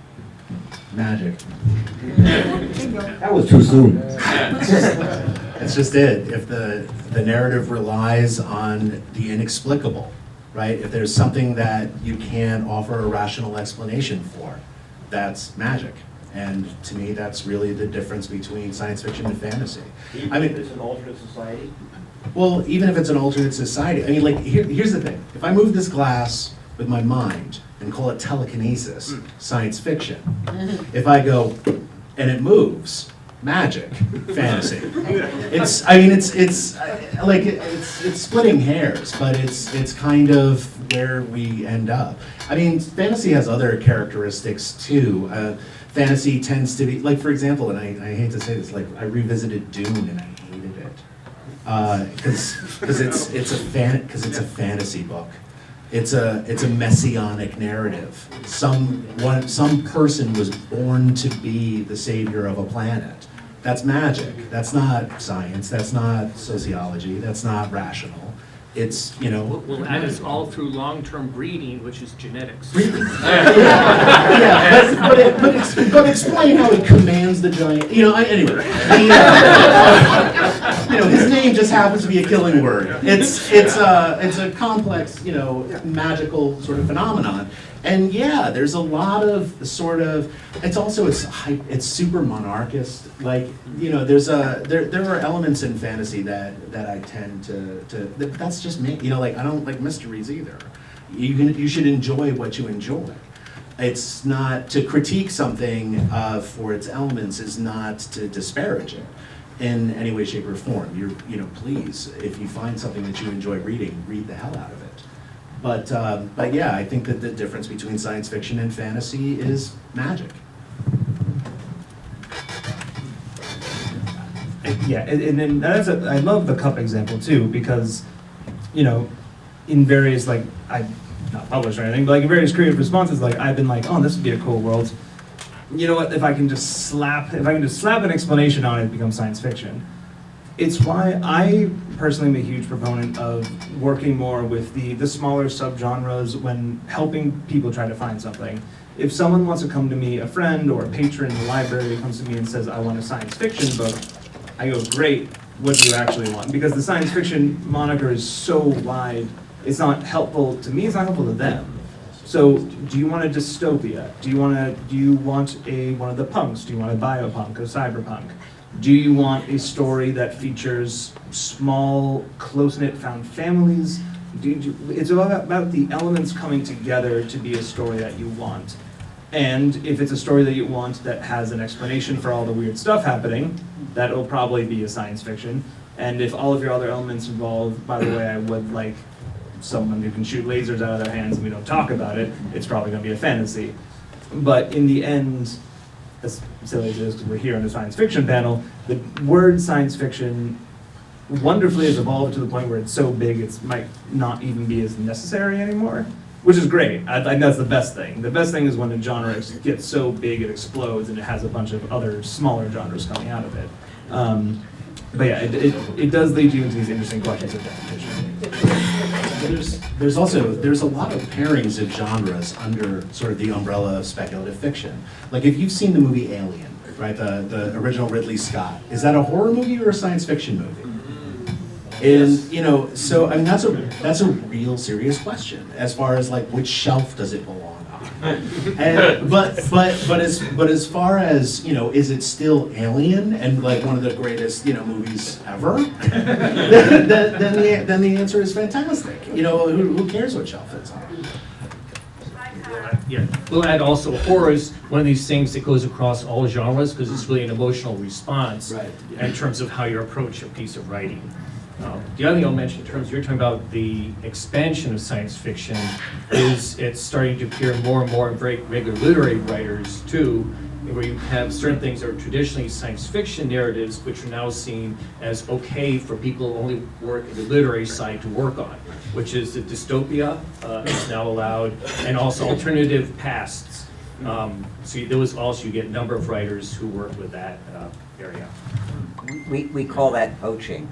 Speaker 2: Magic.
Speaker 15: That was too soon.
Speaker 2: It's just it. If the narrative relies on the inexplicable, right? If there's something that you can't offer a rational explanation for, that's magic. And to me, that's really the difference between science fiction and fantasy. I mean,
Speaker 15: it's an alternate society?
Speaker 2: well, even if it's an alternate society, I mean, like, here's the thing. If I move this glass with my mind and call it telekinesis, science fiction. If I go, and it moves, magic, fantasy. It's splitting hairs, but it's kind of where we end up. I mean, fantasy has other characteristics too. Fantasy tends to be, like, for example, and I hate to say this, like, I revisited Dune and I hated it. Because it's a fantasy book. It's a messianic narrative. Some person was born to be the savior of a planet. That's magic. That's not science. That's not sociology. That's not rational. It's, you know.
Speaker 1: Well, that is all through long-term breeding, which is genetics.
Speaker 2: Yeah, but explain how he commands the giant. You know, anyway. You know, his name just happens to be a killing word. It's a complex, you know, magical sort of phenomenon. And yeah, there's a lot of sort of. It's super monarchist. Like, you know, there are elements in fantasy that I tend to that's just me. You know, like, I don't like mysteries either. You should enjoy what you enjoy. It's not to critique something for its elements is not to disparage it in any way, shape, or form. You know, please, if you find something that you enjoy reading, read the hell out of it. But yeah, I think that the difference between science fiction and fantasy is magic.
Speaker 4: Yeah, and then I love the cup example too, because, you know, in various, like, I'm not published or anything, but like in various creative responses, like, I've been like, oh, this would be a cool world. You know what, if I can just slap an explanation on it, it becomes science fiction. It's why I personally am a huge proponent of working more with the smaller subgenres when helping people try to find something. If someone wants to come to me, a friend or a patron in the library comes to me and says, I want a science fiction book, I go, great, what do you actually want? Because the science fiction moniker is so wide, it's not helpful to me, it's not helpful to them. So, do you want a dystopia? Do you want one of the punks? Do you want a biopunk, a cyberpunk? Do you want a story that features small, close-knit found families? It's about the elements coming together to be a story that you want. And if it's a story that you want that has an explanation for all the weird stuff happening, that'll probably be a science fiction. And if all of your other elements involve, by the way, I would like someone who can shoot lasers out of their hands and we don't talk about it, it's probably going to be a fantasy. But in the end, as silly as it is because we're here on the science fiction panel, the word science fiction wonderfully has evolved to the point where it's so big it might not even be as necessary anymore, which is great. I think that's the best thing. The best thing is when a genre gets so big it explodes and it has a bunch of other smaller genres coming out of it. But yeah, it does lead you into these interesting questions of definition.
Speaker 2: There's a lot of pairings of genres under sort of the umbrella of speculative fiction. Like, if you've seen the movie Alien, right, the original Ridley Scott, is that a horror movie or a science fiction movie? And, you know, so I mean that's a real serious question as far as like which shelf does it belong on. And, but as far as, you know, is it still Alien and like one of the greatest, you know, movies ever? then the answer is fantastic. You know, who cares what shelf it's on?
Speaker 1: Yeah, we'll add also horror is one of these things that goes across all genres because it's really an emotional response in terms of how you approach a piece of writing. The other thing I'll mention in terms of you're talking about the expansion of science fiction is it's starting to appear more and more in very regular literary writers too,
Speaker 3: where you have certain things that are traditionally science fiction narratives, which are now seen as okay for people who only work in the literary side to work on, which is the dystopia is now allowed, and also alternative pasts. So those also, you get a number of writers who work with that area.
Speaker 12: We call that poaching.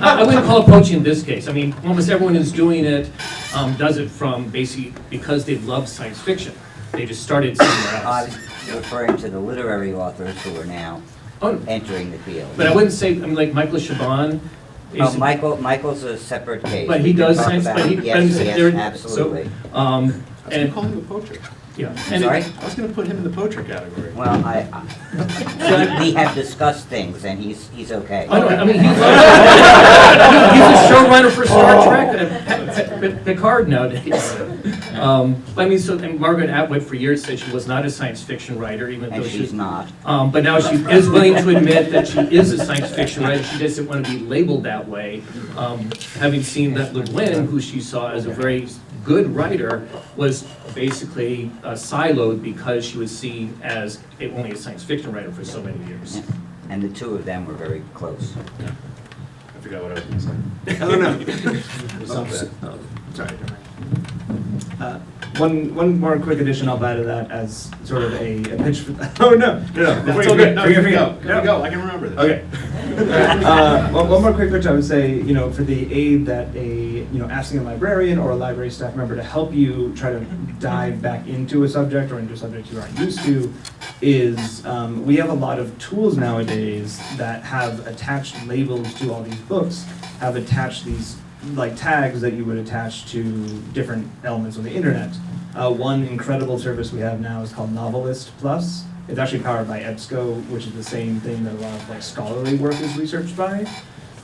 Speaker 3: I wouldn't call it poaching in this case. I mean, almost everyone who's doing it does it from basically because they love science fiction. They just started somewhere else.
Speaker 12: I was referring to the literary authors who are now entering the field.
Speaker 3: But I wouldn't say, I mean, like Michael Chabon.
Speaker 12: Oh, Michael's a separate case.
Speaker 3: But he does
Speaker 12: Talk
Speaker 3: science,
Speaker 12: about
Speaker 3: but he,
Speaker 12: it.
Speaker 3: but I'm
Speaker 12: Yes,
Speaker 3: saying
Speaker 12: yes,
Speaker 3: there-
Speaker 12: absolutely.
Speaker 2: I was gonna call him a poacher.
Speaker 3: Yeah.
Speaker 12: I'm sorry?
Speaker 2: I was gonna put him in the poacher category.
Speaker 12: Well, we have discussed things, and he's okay.
Speaker 3: I know, I mean, he's a showrunner for Star Trek and Picard nowadays. I mean, so, and Margaret Atwood for years said she was not a science fiction writer, even though
Speaker 12: And she's not.
Speaker 3: But now she is willing to admit that she is a science fiction writer. She doesn't want to be labeled that way. Having seen that Le Guin, who she saw as a very good writer, was basically siloed because she was seen as only a science fiction writer for so many years.
Speaker 12: And the two of them were very close.
Speaker 2: I forgot what I was gonna say.
Speaker 4: I don't know.
Speaker 2: Sorry.
Speaker 4: One more quick addition I'll add to that as sort of a pitch for, oh, no.
Speaker 2: That's all good. No, you can go. I can remember this.
Speaker 4: Okay. One more quick pitch, I would say, for the aid that asking a librarian or a library staff member to help you try to dive back into a subject or into a subject you aren't used to is we have a lot of tools nowadays that have attached labels to all these books, have attached these like tags that you would attach to different elements on the internet. One incredible service we have now is called Novelist Plus. It's actually powered by EBSCO, which is the same thing that a lot of like scholarly work is researched by.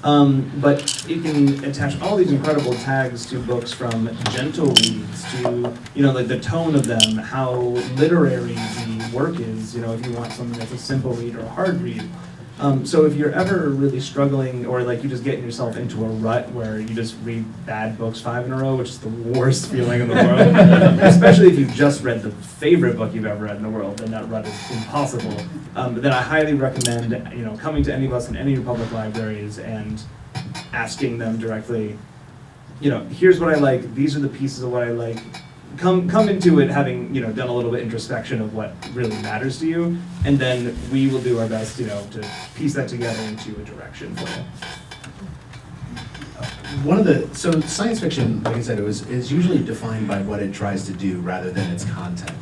Speaker 4: But you can attach all these incredible tags to books, from gentle reads to, like the tone of them, how literary the work is, if you want something that's a simple read or a hard read. So if you're ever really struggling, or like you just getting yourself into a rut where you just read bad books 5 in a row, which is the worst feeling in the world, especially if you've just read the favorite book you've ever read in the world, then that rut is impossible. But then I highly recommend, coming to any of us in any public libraries and asking them directly, here's what I like, these are the pieces of what I like. Come into it having done a little bit introspection of what really matters to you, and then we will do our best to piece that together into a direction for you.
Speaker 2: So science fiction, like I said, is usually defined by what it tries to do rather than its content.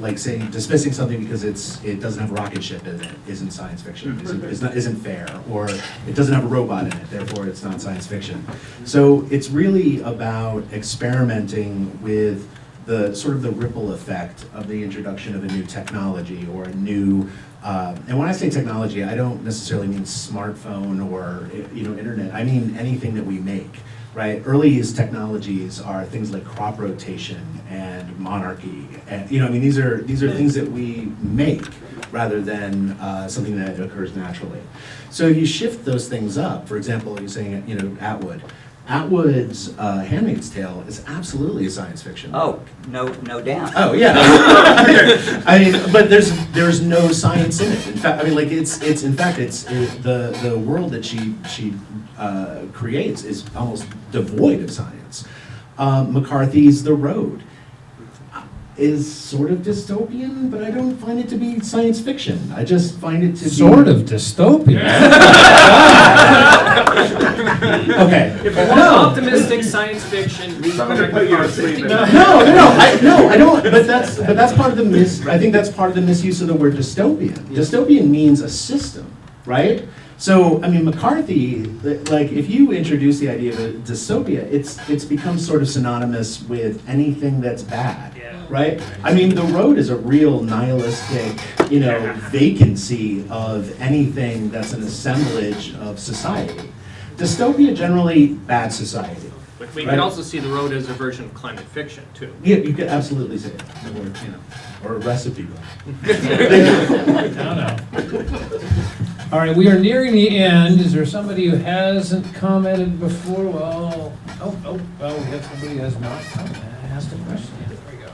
Speaker 2: Like saying dismissing something because it doesn't have a rocket ship in it isn't science fiction. Isn't fair, or it doesn't have a robot in it, therefore it's not science fiction. So it's really about experimenting with the sort of the ripple effect of the introduction of a new technology or a new, and when I say technology, I don't necessarily mean smartphone or internet. I mean anything that we make, right? Earliest technologies are things like crop rotation and monarchy, and these are things that we make rather than something that occurs naturally. So if you shift those things up, for example, you're saying Atwood's Handmaid's Tale is absolutely a science fiction book.
Speaker 12: Oh, no doubt.
Speaker 2: Oh yeah. I mean, but there's no science in it. In fact, it's the world that she creates is almost devoid of science. McCarthy's The Road is sort of dystopian, but I don't find it to be science fiction. I just find it to be
Speaker 1: sort of dystopian.
Speaker 2: Okay.
Speaker 3: If you want optimistic science fiction, read McCarthy.
Speaker 2: No, I don't. But that's part of the I think that's part of the misuse of the word dystopian. Dystopian means a system, right? So, McCarthy, like, if you introduce the idea of a dystopia, it's become sort of synonymous with anything that's bad, right? The Road is a real nihilistic, vacancy of anything that's an assemblage of society. Dystopia, generally, bad society.
Speaker 3: But we can also see The Road as a version of climate fiction, too.
Speaker 2: Yeah, you could absolutely say it, or a recipe book.
Speaker 1: No. All right, we are nearing the end. Is there somebody who hasn't commented before? Well, we have somebody who has not asked a question. There we go.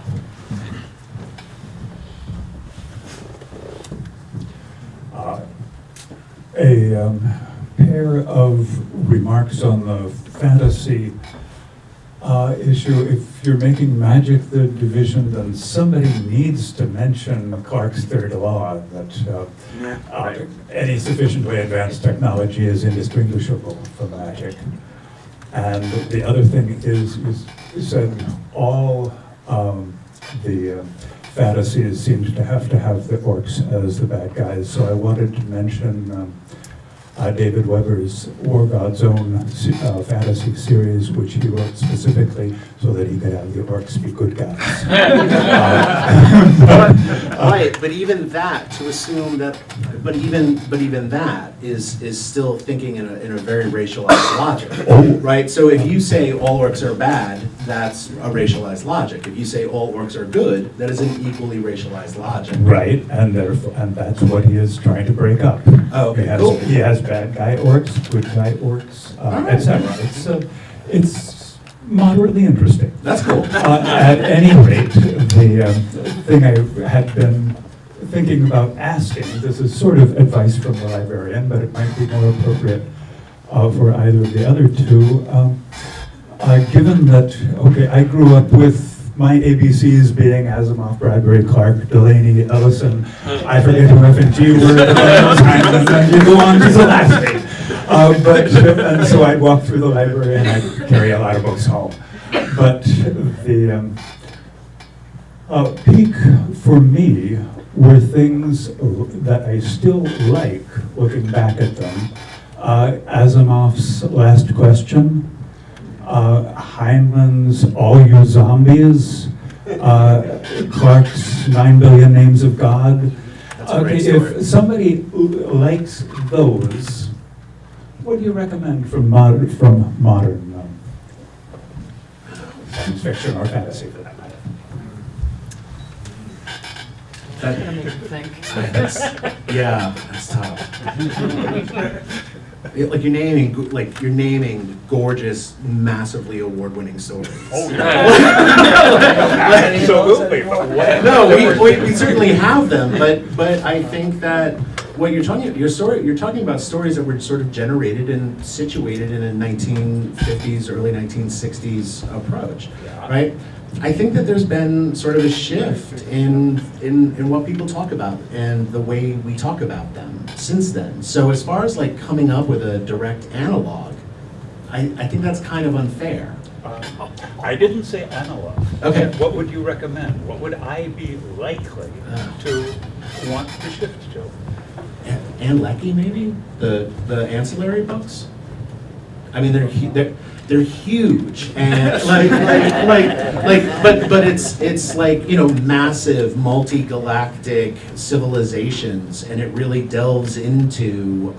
Speaker 18: a pair of remarks on the fantasy issue. If you're making Magic the Division, then somebody needs to mention Clarke's third law, that any sufficiently advanced technology is indistinguishable from magic. And the other thing is you said all the fantasies seemed to have the orcs as the bad guys, so I wanted to mention David Weber's War God's Own fantasy series, which he wrote specifically so that he could have the orcs be good guys.
Speaker 2: Right, but even that, to assume that, but even that is still thinking in a very racialized logic, right? So if you say all orcs are bad, that's a racialized logic. If you say all orcs are good, that is an equally racialized logic.
Speaker 18: Right, and that's what he is trying to break up.
Speaker 2: Oh, okay, cool.
Speaker 18: He has bad guy orcs, good guy orcs, etc. It's moderately interesting.
Speaker 2: That's cool.
Speaker 18: At any rate, the thing I had been thinking about asking, this is sort of advice from the librarian, but it might be more appropriate for either of the other two. Given that, okay, I grew up with my ABCs being Asimov, Bradbury, Clarke, Delaney, Ellison, I forget who F and G were at the time, and then you go on to the last name. And so I'd walk through the library and I'd carry a lot of books home. But the peak for me were things that I still like looking back at them. Asimov's Last Question, Heinlein's All You Zombies, Clarke's 9 Billion Names of God. Okay, if somebody likes those, what do you recommend from modern science fiction or fantasy for that matter?
Speaker 6: That's gonna make you think.
Speaker 2: Yeah, that's tough. Like you're naming gorgeous, massively award-winning stories.
Speaker 18: Oh, no.
Speaker 2: No, we certainly have them, but I think that what you're talking about stories that were sort of generated and situated in a 1950s, early 1960s approach, right? I think that there's been sort of a shift in what people talk about and the way we talk about them since then. So as far as like coming up with a direct analog, I think that's kind of unfair.
Speaker 19: I didn't say analog.
Speaker 2: Okay.
Speaker 19: What would you recommend? What would I be likely to want to shift to?
Speaker 2: And Lecky, maybe the ancillary books. I mean, they're huge and but it's like, you know, massive multi-galactic civilizations, and it really delves into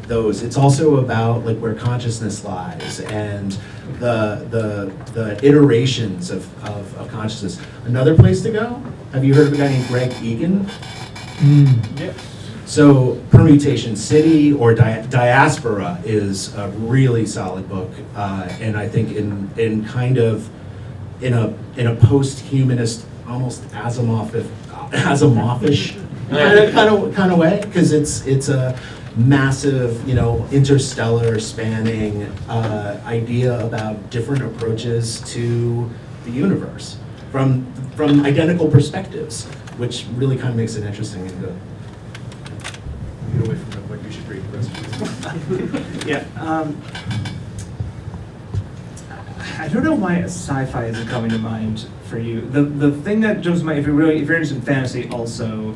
Speaker 2: those. It's also about like where consciousness lies and the iterations of consciousness. Another place to go. Have you heard of a guy named Greg Egan?
Speaker 19: Yes.
Speaker 2: So Permutation City or Diaspora is a really solid book, and I think in kind of in a post-humanist, almost Asimovish kind of way, because it's a massive, you know, interstellar spanning idea about different approaches to the universe from identical perspectives, which really kind of makes it interesting and good. Get away from what you should read the rest of
Speaker 4: Yeah. I don't know why sci-fi isn't coming to mind for you. The thing that jumps to mind, if you're interested in fantasy, also,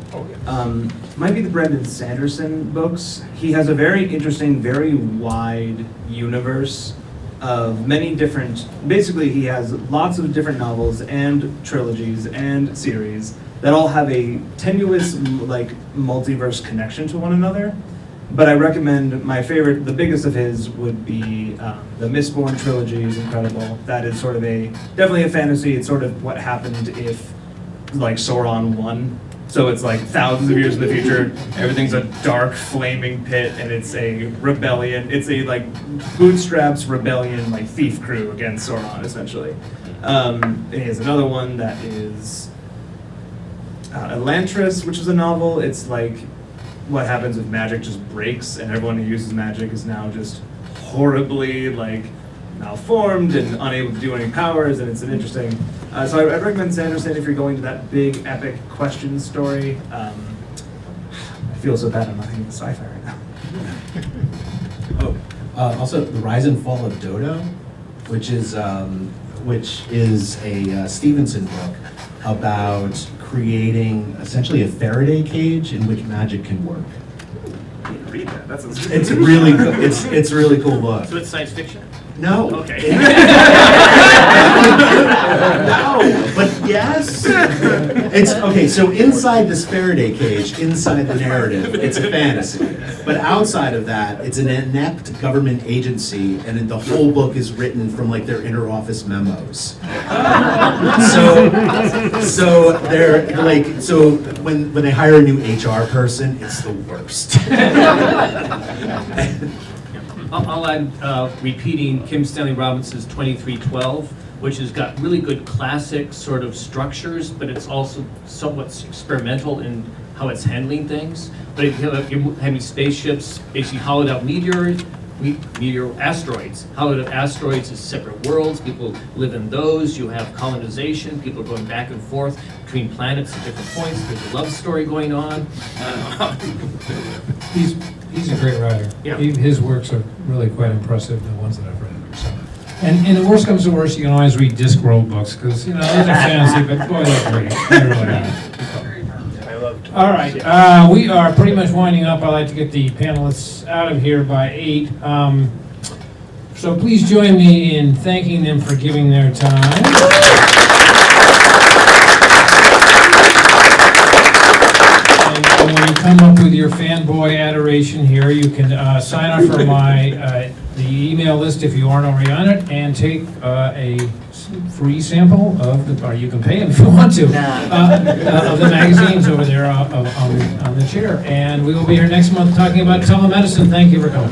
Speaker 4: might be the Brandon Sanderson books. He has a very interesting, very wide universe of many different. Basically, he has lots of different novels and trilogies and series that all have a tenuous, like, multiverse connection to one another. But I recommend my favorite, the biggest of his would be the Mistborn trilogy is incredible. That is sort of definitely a fantasy. It's sort of what happened if, like, Sauron won. So it's like thousands of years in the future, everything's a dark, flaming pit, and it's a rebellion. It's a, like, bootstraps rebellion, like, thief crew against Sauron, essentially. He has another one that is Elantris, which is a novel. It's like what happens if magic just breaks and everyone who uses magic is now just horribly like malformed and unable to do any powers, and it's an interesting. So I'd recommend Sanderson if you're going to that big epic question story. I feel so bad I'm not thinking of sci-fi right now.
Speaker 2: Also, The Rise and Fall of Dodo, which is a Stephenson book about creating essentially a Faraday cage in which magic can work.
Speaker 4: Read that. That's
Speaker 2: It's really it's really cool book.
Speaker 3: So it's science fiction?
Speaker 2: No.
Speaker 3: Okay.
Speaker 2: No, but yes. It's okay. So inside this Faraday cage, inside the narrative, it's a fantasy. But outside of that, it's an inept government agency, and the whole book is written from like their inner office memos. So they're like when they hire a new HR person, it's the worst.
Speaker 3: I'll add, repeating Kim Stanley Robinson's 2312, which has got really good classic sort of structures, but it's also somewhat experimental in how it's handling things. But if you're having spaceships, basically hollowed out asteroids. Hollowed out asteroids is separate worlds. People live in those. You have colonization. People are going back and forth between planets at different points. There's a love story going on.
Speaker 1: He's a great writer.
Speaker 3: Yeah.
Speaker 1: His works are really quite impressive, the ones that I've read. So. And the worst comes to worst, you can always read Discworld books, because, those are fantasy, but boy, they're great. They really are.
Speaker 19: I loved.
Speaker 1: All right, we are pretty much winding up. I'd like to get the panelists out of here by 8. So please join me in thanking them for giving their time. And when you come up with your fanboy adoration here, you can sign up for the email list if you aren't already on it, and take a free sample of or you can pay them if you want to, of the magazines over there on the chair. And we will be here next month talking about telemedicine. Thank you for coming.